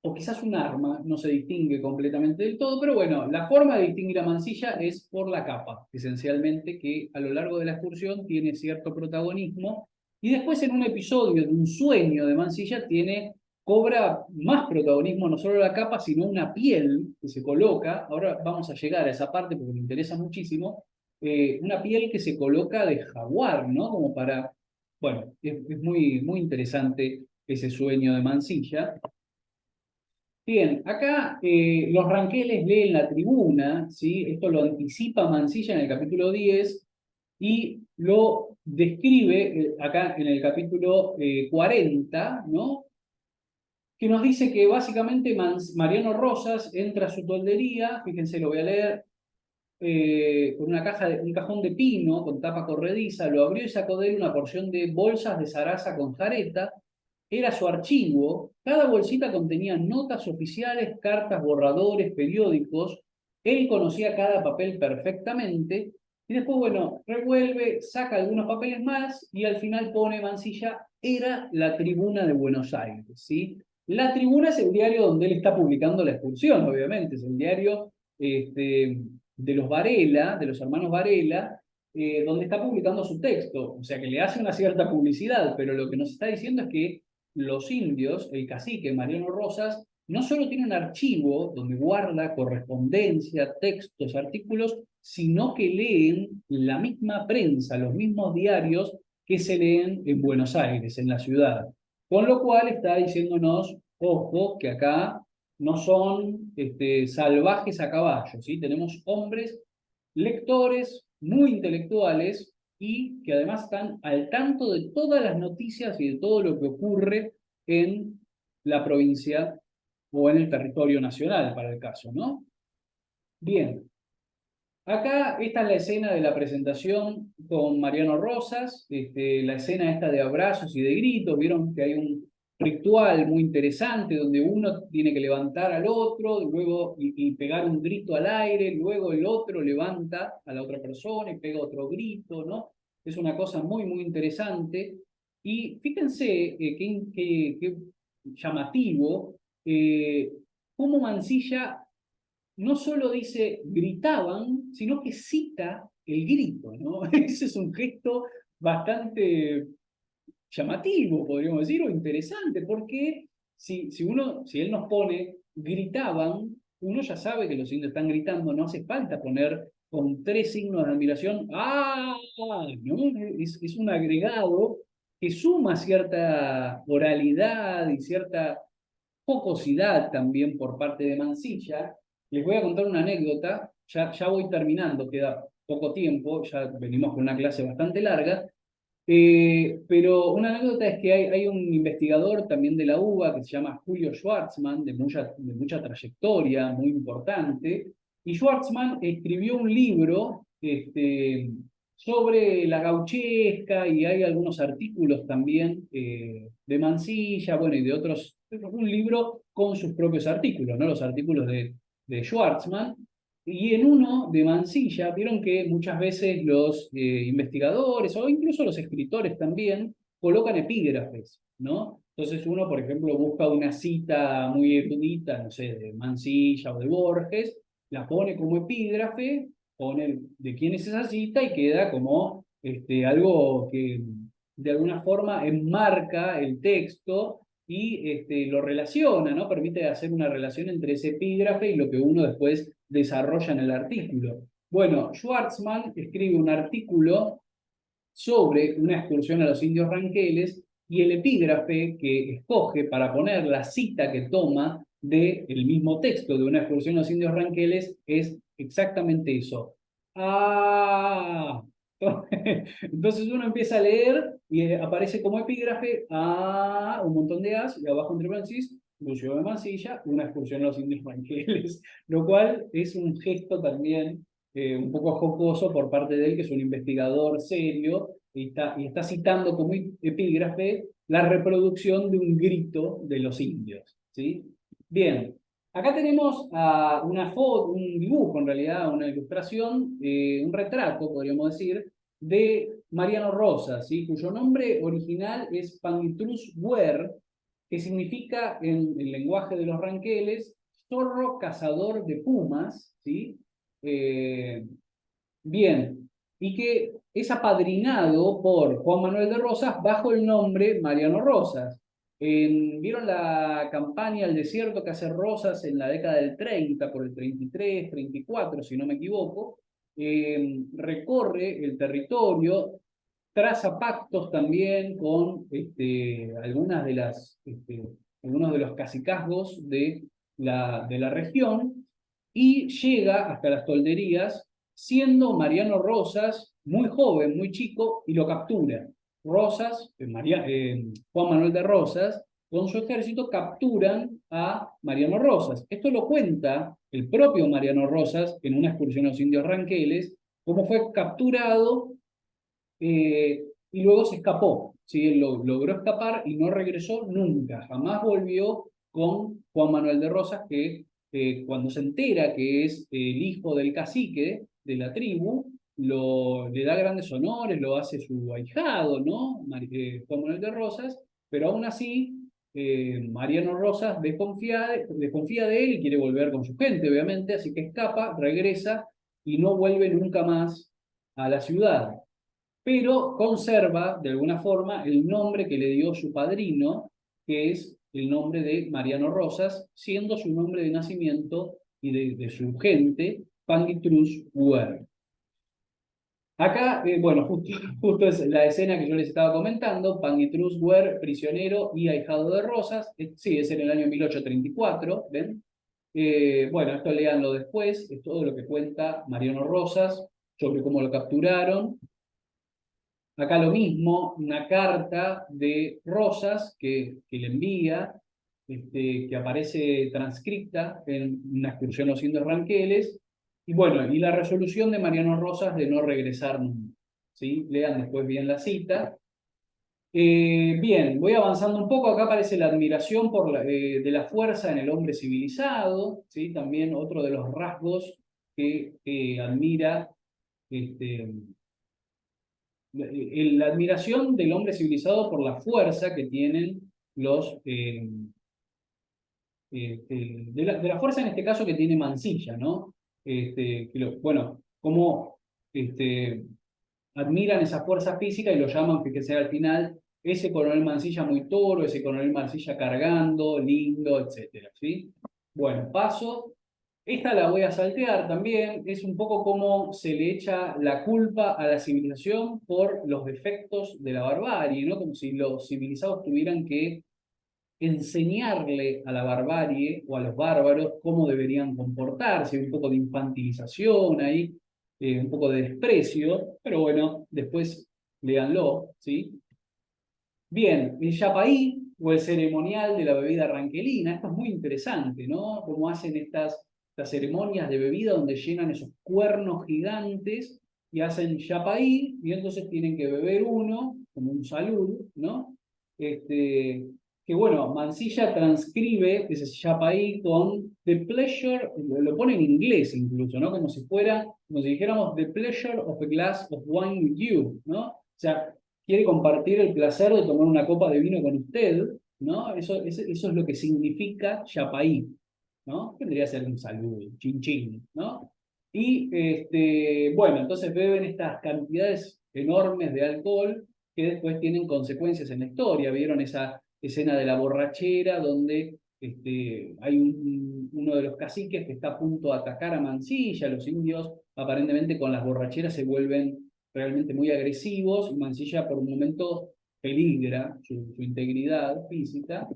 o quizás un arma, no se distingue completamente del todo, pero bueno, la forma de distinguir a Mansilla es por la capa, esencialmente, que a lo largo de la excursión tiene cierto protagonismo, y después en un episodio de un sueño de Mansilla cobra más protagonismo no solo la capa, sino una piel que se coloca, ahora vamos a llegar a esa parte porque me interesa muchísimo, una piel que se coloca de jaguar, ¿no? Como para, bueno, es muy, muy interesante ese sueño de Mansilla. Bien, acá los ranqueles leen la tribuna, ¿sí? Esto lo anticipa Mansilla en el capítulo 10 y lo describe acá en el capítulo 40, ¿no? Que nos dice que básicamente Mariano Rosas entra a su toldería, fíjense, lo voy a leer, con un cajón de pino con tapa corrediza, lo abrió y sacó de él una porción de bolsas de zaraza con jareta. Era su archivo. Cada bolsita contenía notas oficiales, cartas, borradores, periódicos. Él conocía cada papel perfectamente. Y después, bueno, revuelve, saca algunos papeles más y al final pone Mansilla, era la Tribuna de Buenos Aires, ¿sí? La Tribuna es el diario donde él está publicando la excursión, obviamente, es el diario de los Varela, de los hermanos Varela, donde está publicando su texto. O sea que le hace una cierta publicidad, pero lo que nos está diciendo es que los indios, el cacique Mariano Rosas, no solo tiene un archivo donde guarda correspondencia, textos, artículos, sino que leen la misma prensa, los mismos diarios que se leen en Buenos Aires, en la ciudad. Con lo cual está diciéndonos, ojo, que acá no son salvajes a caballo, ¿sí? Tenemos hombres lectores muy intelectuales y que además están al tanto de todas las noticias y de todo lo que ocurre en la provincia o en el territorio nacional, para el caso, ¿no? Bien, acá esta es la escena de la presentación con Mariano Rosas, la escena esta de abrazos y de gritos, vieron que hay un ritual muy interesante donde uno tiene que levantar al otro, luego y pegar un grito al aire, luego el otro levanta a la otra persona y pega otro grito, ¿no? Es una cosa muy, muy interesante. Y fíjense qué llamativo, cómo Mansilla no solo dice gritaban, sino que cita el grito, ¿no? Ese es un gesto bastante llamativo, podríamos decir, o interesante, porque si él nos pone gritaban, uno ya sabe que los indios están gritando, no hace falta poner con tres signos de admiración, ¡ah! ¿No? Es un agregado que suma cierta oralidad y cierta jocosidad también por parte de Mansilla. Les voy a contar una anécdota, ya voy terminando, queda poco tiempo, ya venimos con una clase bastante larga, pero una anécdota es que hay un investigador también de la UBA que se llama Julio Schwartzman, de mucha trayectoria, muy importante, y Schwartzman escribió un libro sobre la gauchesca y hay algunos artículos también de Mansilla, bueno, y de otros, un libro con sus propios artículos, ¿no? Los artículos de Schwartzman. Y en uno de Mansilla, vieron que muchas veces los investigadores o incluso los escritores también colocan epígrafes, ¿no? Entonces uno, por ejemplo, busca una cita muy erudita, no sé, de Mansilla o de Borges, la pone como epígrafe, pone de quién es esa cita y queda como algo que de alguna forma enmarca el texto y lo relaciona, ¿no? Permite hacer una relación entre ese epígrafe y lo que uno después desarrolla en el artículo. Bueno, Schwartzman escribe un artículo sobre una excursión a los indios ranqueles y el epígrafe que escoge para poner la cita que toma del mismo texto de una excursión a los indios ranqueles es exactamente eso. Ah, entonces uno empieza a leer y aparece como epígrafe un montón de As y abajo entre paréntesis Lucio de Mansilla, una excursión a los indios ranqueles, lo cual es un gesto también un poco jocoso por parte de él, que es un investigador serio y está citando como epígrafe la reproducción de un grito de los indios, ¿sí? Bien, acá tenemos una foto, un dibujo en realidad, una ilustración, un retrato, podríamos decir, de Mariano Rosas, ¿sí? Cuyo nombre original es Pangitrus Wer, que significa en el lenguaje de los ranqueles, zorro cazador de pumas, ¿sí? Eh, Bien, y que es apadrinado por Juan Manuel de Rosas bajo el nombre Mariano Rosas. ¿Vieron la campaña El desierto que hace Rosas en la década del 30, por el 33, 34, si no me equivoco? Recorre el territorio, traza pactos también con algunos de los cacicazgos de la región y llega hasta las tolderías siendo Mariano Rosas muy joven, muy chico, y lo captura. Juan Manuel de Rosas, con su ejército capturan a Mariano Rosas. Esto lo cuenta el propio Mariano Rosas en una excursión a los indios ranqueles, cómo fue capturado y luego se escapó. ¿Sí? Él logró escapar y no regresó nunca, jamás volvió con Juan Manuel de Rosas, que cuando se entera que es el hijo del cacique de la tribu, le da grandes honores, lo hace su ahijado, ¿no? Juan Manuel de Rosas, pero aún así Mariano Rosas desconfía de él y quiere volver con su gente, obviamente, así que escapa, regresa y no vuelve nunca más a la ciudad, pero conserva de alguna forma el nombre que le dio su padrino, que es el nombre de Mariano Rosas, siendo su nombre de nacimiento y de su gente, Pangitrus Huer. Acá, bueno, justo es la escena que yo les estaba comentando, Pangitrus Huer, prisionero y ahijado de Rosas, sí, es en el año 1834, ¿ven? Bueno, esto léanlo después, es todo lo que cuenta Mariano Rosas sobre cómo lo capturaron. Acá lo mismo, una carta de Rosas que le envía, que aparece transcripta en una excursión a los indios ranqueles, y bueno, y la resolución de Mariano Rosas de no regresar nunca. ¿Sí? Lean después bien la cita. Bien, voy avanzando un poco. Acá aparece la admiración de la fuerza en el hombre civilizado, ¿sí? También otro de los rasgos que admira este, la admiración del hombre civilizado por la fuerza que tienen de la fuerza en este caso que tiene Mansilla, ¿no? Bueno, cómo admiran esa fuerza física y lo llaman, que sea al final, ese coronel Mansilla muy toro, ese coronel Mansilla cargando, lindo, etcétera, ¿sí? Bueno, paso. Esta la voy a saltear también, es un poco como se le echa la culpa a la civilización por los defectos de la barbarie, ¿no? Como si los civilizados tuvieran que enseñarle a la barbarie o a los bárbaros cómo deberían comportarse, un poco de infantilización ahí, un poco de desprecio, pero bueno, después léanlo, ¿sí? Bien, el yapaí o el ceremonial de la bebida ranquelina, esto es muy interesante, ¿no? Cómo hacen estas ceremonias de bebida donde llenan esos cuernos gigantes y hacen yapaí y entonces tienen que beber uno como un salud, ¿no? Que bueno, Mansilla transcribe ese yapaí con the pleasure, lo pone en inglés incluso, ¿no? Como si dijéramos the pleasure of a glass of wine with you, ¿no? O sea, quiere compartir el placer de tomar una copa de vino con usted, ¿no? Eso es lo que significa yapaí, ¿no? Tendría que ser un saludo, chin chin, ¿no? Y bueno, entonces beben estas cantidades enormes de alcohol que después tienen consecuencias en la historia. ¿Vieron esa escena de la borrachera donde hay uno de los caciques que está a punto de atacar a Mansilla? Los indios aparentemente con las borracheras se vuelven realmente muy agresivos, y Mansilla por un momento peligra su integridad física.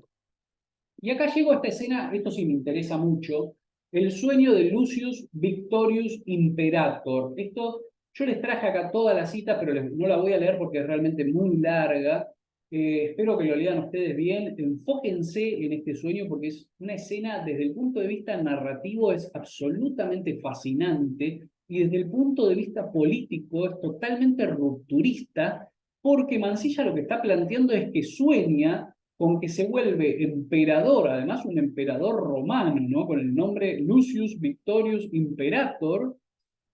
Y acá llego a esta escena, esto sí me interesa mucho, el sueño de Lucius Victorius Imperator. Esto, yo les traje acá toda la cita, pero no la voy a leer porque es realmente muy larga. Espero que lo lean ustedes bien. Enfóquense en este sueño porque es una escena, desde el punto de vista narrativo, es absolutamente fascinante y desde el punto de vista político es totalmente rupturista porque Mansilla lo que está planteando es que sueña con que se vuelve emperador, además un emperador romano, ¿no? Con el nombre Lucius Victorius Imperator,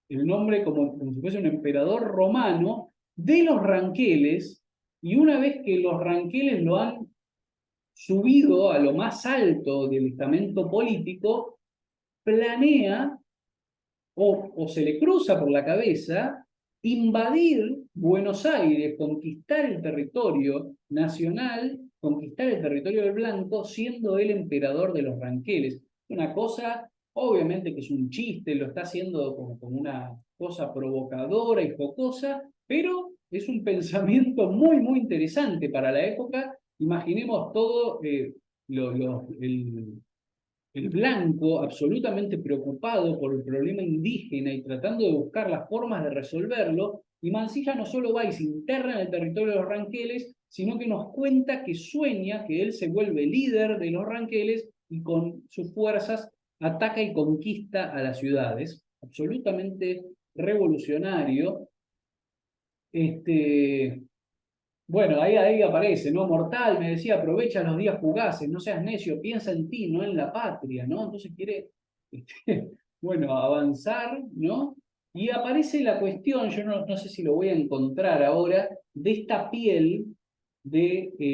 el nombre como si fuese un emperador romano de los ranqueles, y una vez que los ranqueles lo han subido a lo más alto del estamento político, planea o se le cruza por la cabeza invadir Buenos Aires, conquistar el territorio nacional, conquistar el territorio del Blanco, siendo el emperador de los ranqueles. Una cosa, obviamente que es un chiste, lo está haciendo como una cosa provocadora y jocosa, pero es un pensamiento muy, muy interesante para la época. Imaginemos todo el blanco absolutamente preocupado por el problema indígena y tratando de buscar las formas de resolverlo, y Mansilla no solo va y se interna en el territorio de los ranqueles, sino que nos cuenta que sueña que él se vuelve líder de los ranqueles y con sus fuerzas ataca y conquista a las ciudades. Absolutamente revolucionario. Este, bueno, ahí aparece, ¿no? Mortal, me decía, aprovecha los días fugaces, no seas necio, piensa en ti, no en la patria, ¿no? Entonces quiere, bueno, avanzar, ¿no? Y aparece la cuestión, yo no sé si lo voy a encontrar ahora, de esta piel de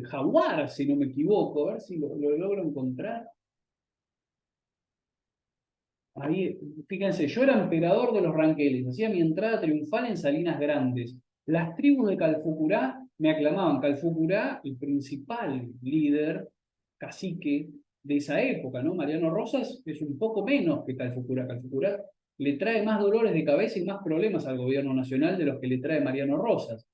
jaguar, si no me equivoco, a ver si lo logro encontrar. Ahí, fíjense, yo era emperador de los ranqueles, hacía mi entrada triunfal en Salinas Grandes. Las tribus de Calfucurá me aclamaban. Calfucurá, el principal líder, cacique de esa época, ¿no? Mariano Rosas es un poco menos que Calfucurá. Calfucurá le trae más dolores de cabeza y más problemas al gobierno nacional de los que le trae Mariano Rosas.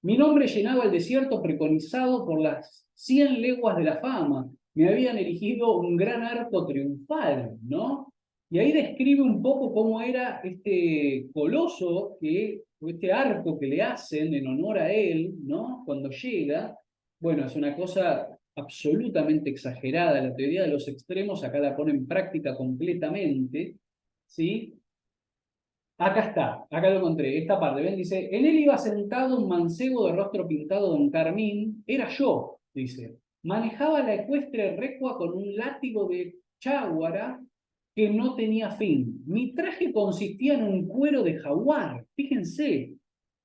Mi nombre llenaba el desierto preconizado por las 100 leguas de la fama. Me habían erigido un gran arco triunfal, ¿no? Y ahí describe un poco cómo era este coloso, este arco que le hacen en honor a él, ¿no? Cuando llega. Bueno, es una cosa absolutamente exagerada. La teoría de los extremos acá la pone en práctica completamente, ¿sí? Acá está, acá lo encontré, esta parte, ¿ven? Dice, en él iba sentado un mancebo de rostro pintado de carmín, era yo, dice. Manejaba la ecuestre recua con un látigo de cháguara que no tenía fin. Mi traje consistía en un cuero de jaguar, fíjense,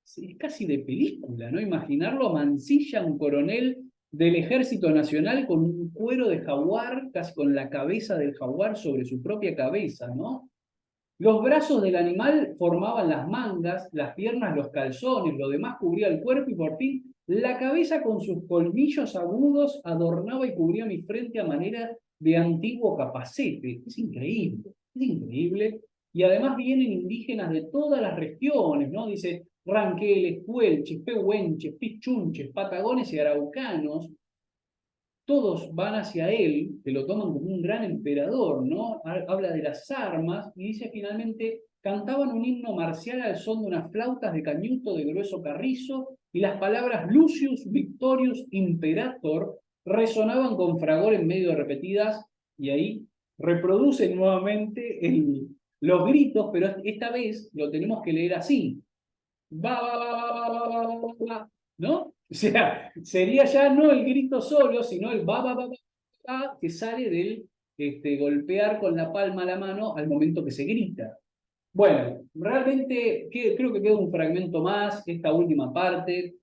es casi de película, ¿no? Imaginarlo a Mansilla, un coronel del Ejército Nacional con un cuero de jaguar, casi con la cabeza del jaguar sobre su propia cabeza, ¿no? Los brazos del animal formaban las mangas, las piernas los calzones, lo demás cubría el cuerpo y por fin la cabeza con sus colmillos agudos adornaba y cubría mi frente a manera de antiguo capacete. Es increíble, es increíble. Y además vienen indígenas de todas las regiones, ¿no? Dice ranqueles, puelches, pehuenches, pichunches, patagones y araucanos, todos van hacia él, que lo toman como un gran emperador, ¿no? Habla de las armas y dice finalmente, cantaban un himno marcial al son de unas flautas de cañuto de grueso carrizo y las palabras Lucius Victorius Imperator resonaban con fragor en medio de repetidas y ahí reproducen nuevamente los gritos, pero esta vez lo tenemos que leer así. Va, va, va, va, va, va, va, va, va, ¿no? O sea, sería ya no el grito solo, sino el va, va, va, va, va, que sale del golpear con la palma a la mano al momento que se grita. Bueno, realmente creo que queda un fragmento más, esta última parte.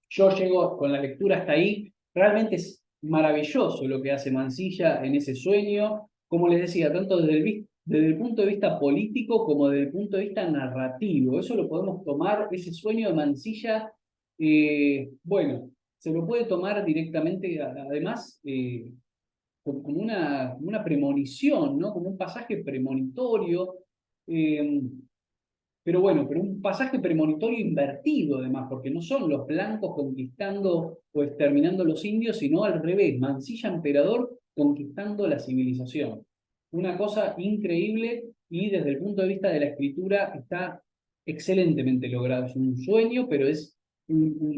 Yo llego con la lectura hasta ahí. Realmente es maravilloso lo que hace Mansilla en ese sueño. Como les decía, tanto desde el punto de vista político como desde el punto de vista narrativo. Eso lo podemos tomar, ese sueño de Mansilla, bueno, se lo puede tomar directamente, además, como una premonición, ¿no? Como un pasaje premonitorio. pero bueno, pero un pasaje premonitorio invertido además, porque no son los blancos conquistando o exterminando a los indios, sino al revés, Mansilla emperador conquistando la civilización. Una cosa increíble y desde el punto de vista de la escritura está excelentemente logrado. Es un sueño, pero es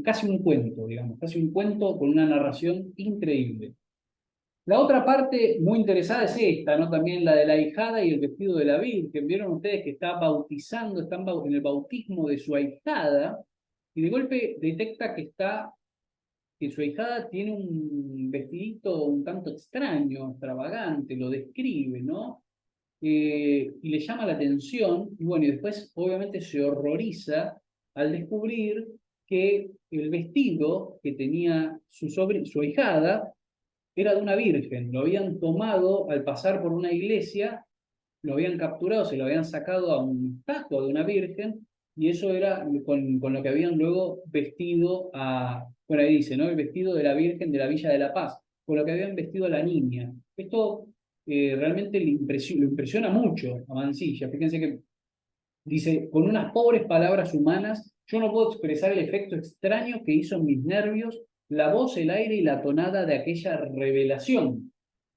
casi un cuento, digamos, casi un cuento con una narración increíble. La otra parte muy interesada es esta, ¿no? También la de la ahijada y el vestido de la Virgen. Vieron ustedes que está bautizando, están en el bautismo de su ahijada, y de golpe detecta que su ahijada tiene un vestidito un tanto extraño, extravagante, lo describe, ¿no? Y le llama la atención, y bueno, y después obviamente se horroriza al descubrir que el vestido que tenía su ahijada era de una virgen, lo habían tomado al pasar por una iglesia, lo habían capturado, se lo habían sacado a un estatua de una virgen, y eso era con lo que habían luego vestido bueno, ahí dice, ¿no? El vestido de la Virgen de la Villa de la Paz, con lo que habían vestido a la niña. Esto realmente lo impresiona mucho a Mansilla. Fíjense que dice, con unas pobres palabras humanas, yo no puedo expresar el efecto extraño que hizo en mis nervios la voz, el aire y la tonada de aquella revelación.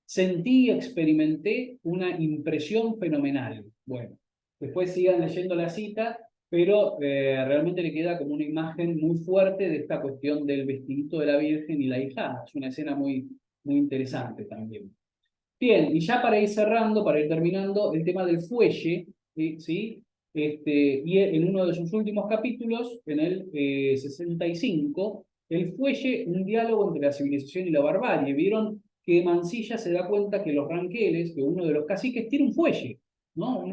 Sentí y experimenté una impresión fenomenal. Bueno, después sigan leyendo la cita, pero realmente le queda como una imagen muy fuerte de esta cuestión del vestidito de la Virgen y la hijada. Es una escena muy, muy interesante también. Bien, y ya para ir cerrando, para ir terminando, el tema del fuelle, ¿sí? Y en uno de sus últimos capítulos, en el 65, el fuelle, un diálogo entre la civilización y la barbarie. Vieron que Mansilla se da cuenta que los ranqueles, que uno de los caciques tiene un fuelle, ¿no?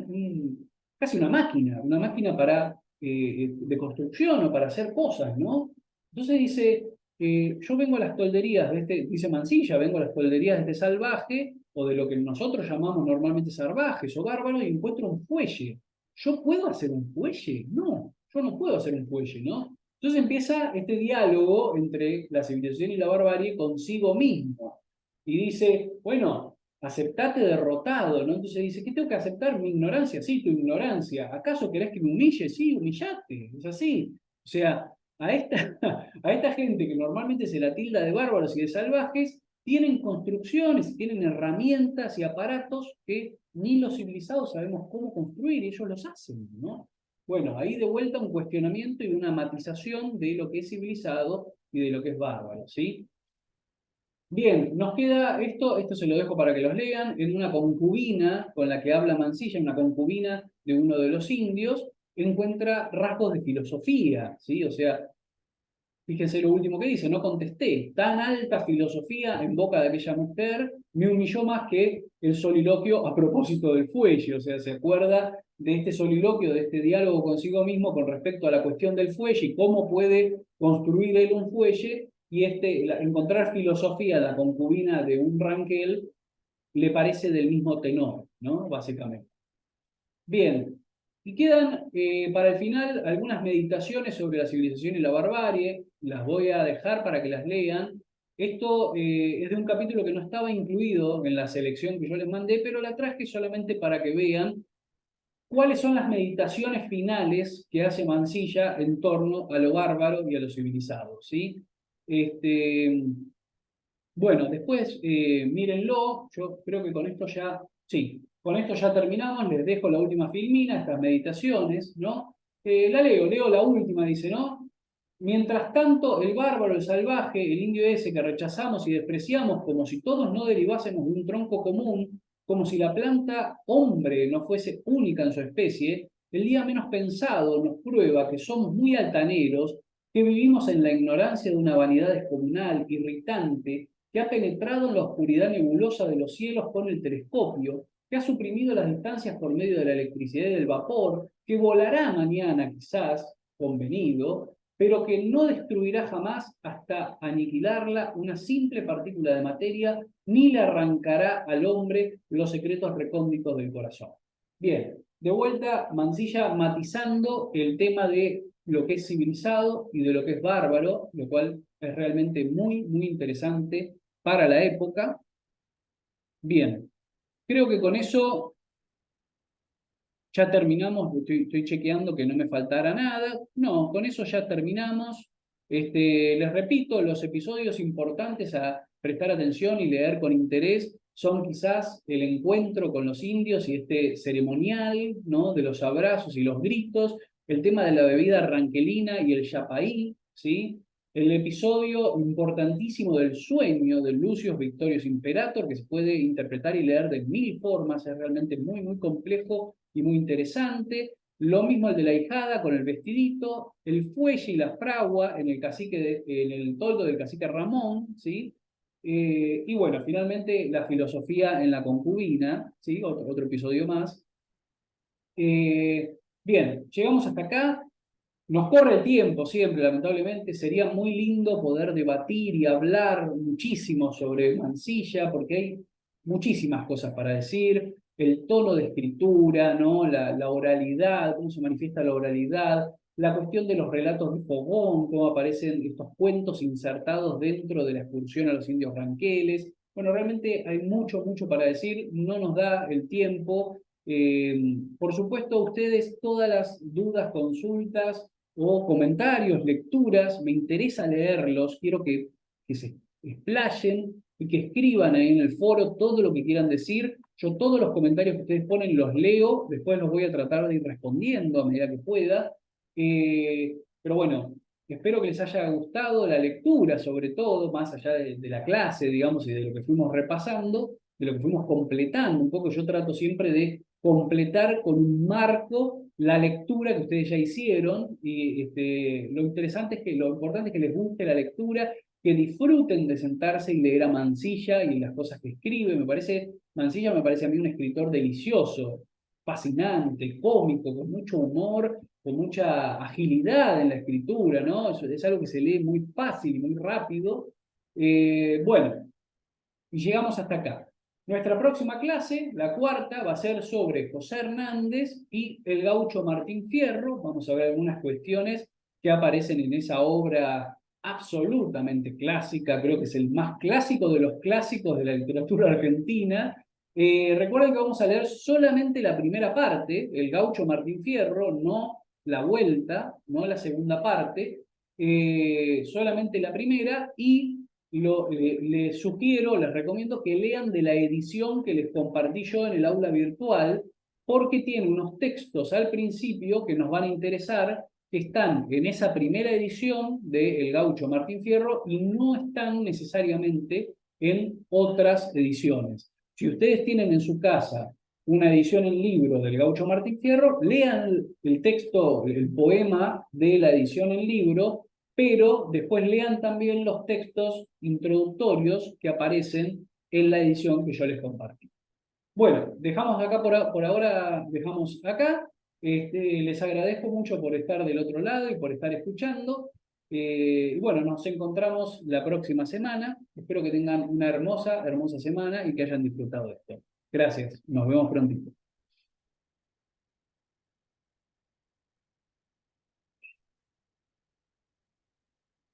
Casi una máquina para, de construcción o para hacer cosas, ¿no? Entonces dice, yo vengo a las tolderías de dice Mansilla, vengo a las tolderías de este salvaje, o de lo que nosotros llamamos normalmente salvajes o bárbaros, y encuentro un fuelle. ¿Yo puedo hacer un fuelle? No, yo no puedo hacer un fuelle, ¿no? Entonces empieza este diálogo entre la civilización y la barbarie consigo mismo. Y dice, bueno, aceptate derrotado, ¿no? Entonces dice, ¿qué tengo que aceptar? Mi ignorancia, sí, tu ignorancia. ¿Acaso querés que me humille? Sí, humillate, es así. O sea, a esta, a esta gente que normalmente se la tilda de bárbaros y de salvajes, tienen construcciones, tienen herramientas y aparatos que ni los civilizados sabemos cómo construir, ellos los hacen, ¿no? Bueno, ahí de vuelta un cuestionamiento y una matización de lo que es civilizado y de lo que es bárbaro, ¿sí? Bien, nos queda esto se lo dejo para que los lean, en una concubina con la que habla Mansilla, una concubina de uno de los indios, encuentra rasgos de filosofía, ¿sí? O sea, fíjense lo último que dice, no contesté. Tan alta filosofía en boca de aquella mujer me humilló más que el soliloquio a propósito del fuelle. O sea, se acuerda de este soliloquio, de este diálogo consigo mismo con respecto a la cuestión del fuelle y cómo puede construir él un fuelle. Y encontrar filosofía a la concubina de un ranquel le parece del mismo tenor, ¿no? Básicamente. Bien, y quedan para el final algunas meditaciones sobre la civilización y la barbarie. Las voy a dejar para que las lean. Esto es de un capítulo que no estaba incluido en la selección que yo les mandé, pero la traje solamente para que vean cuáles son las meditaciones finales que hace Mansilla en torno a lo bárbaro y a lo civilizado, ¿sí? Este, bueno, después mírenlo, yo creo que con esto ya, sí, con esto ya terminamos, les dejo la última filmina, estas meditaciones, ¿no? Leo la última, dice, ¿no? Mientras tanto, el bárbaro, el salvaje, el indio ese que rechazamos y despreciamos como si todos no derivásemos de un tronco común, como si la planta hombre no fuese única en su especie, el día menos pensado nos prueba que somos muy altaneros, que vivimos en la ignorancia de una vanidad descomunal, irritante, que ha penetrado en la oscuridad nebulosa de los cielos con el telescopio, que ha suprimido las distancias por medio de la electricidad y del vapor, que volará mañana quizás, convenido, pero que no destruirá jamás hasta aniquilarla una simple partícula de materia, ni le arrancará al hombre los secretos recónditos del corazón. Bien, de vuelta, Mansilla matizando el tema de lo que es civilizado y de lo que es bárbaro, lo cual es realmente muy, muy interesante para la época. Bien, creo que con eso ya terminamos, estoy chequeando que no me faltara nada. No, con eso ya terminamos. Les repito, los episodios importantes a prestar atención y leer con interés son quizás el encuentro con los indios y este ceremonial, ¿no? De los abrazos y los gritos, el tema de la bebida ranquelina y el yapaí, ¿sí? El episodio importantísimo del sueño de Lucius Victorius Imperator, que se puede interpretar y leer de mil formas, es realmente muy, muy complejo y muy interesante. Lo mismo el de la hijada con el vestidito, el fuelle y la fragua en el en el toldo del cacique Ramón, ¿sí? Y bueno, finalmente la filosofía en la concubina, ¿sí? Otro episodio más. Bien, llegamos hasta acá. Nos corre el tiempo siempre, lamentablemente. Sería muy lindo poder debatir y hablar muchísimo sobre Mansilla, porque hay muchísimas cosas para decir. El tono de escritura, ¿no? La oralidad, cómo se manifiesta la oralidad, la cuestión de los relatos de Fogón, cómo aparecen estos cuentos insertados dentro de la excursión a los indios ranqueles. Bueno, realmente hay mucho, mucho para decir. No nos da el tiempo. Por supuesto, ustedes todas las dudas, consultas o comentarios, lecturas, me interesa leerlos, quiero que se explayen y que escriban ahí en el foro todo lo que quieran decir. Yo todos los comentarios que ustedes ponen los leo, después los voy a tratar de ir respondiendo a medida que pueda. Pero bueno, espero que les haya gustado la lectura, sobre todo, más allá de la clase, digamos, y de lo que fuimos repasando, de lo que fuimos completando. Un poco yo trato siempre de completar con un marco la lectura que ustedes ya hicieron y lo interesante es que lo importante es que les guste la lectura, que disfruten de sentarse y leer a Mansilla y las cosas que escribe. Mansilla me parece a mí un escritor delicioso, fascinante, cómico, con mucho humor, con mucha agilidad en la escritura, ¿no? Es algo que se lee muy fácil y muy rápido. Bueno, y llegamos hasta acá. Nuestra próxima clase, la cuarta, va a ser sobre José Hernández y el gaucho Martín Fierro. Vamos a ver algunas cuestiones que aparecen en esa obra absolutamente clásica, creo que es el más clásico de los clásicos de la literatura argentina. Recuerden que vamos a leer solamente la primera parte, el gaucho Martín Fierro, no la vuelta, no la segunda parte, solamente la primera y les sugiero, les recomiendo que lean de la edición que les compartí yo en el aula virtual, porque tiene unos textos al principio que nos van a interesar, que están en esa primera edición de El Gaucho Martín Fierro y no están necesariamente en otras ediciones. Si ustedes tienen en su casa una edición en libro del Gaucho Martín Fierro, lean el texto, el poema de la edición en libro, pero después lean también los textos introductorios que aparecen en la edición que yo les compartí. Bueno, dejamos acá por ahora, dejamos acá. Les agradezco mucho por estar del otro lado y por estar escuchando. Bueno, nos encontramos la próxima semana. Espero que tengan una hermosa, hermosa semana y que hayan disfrutado de esto. Gracias, nos vemos prontito.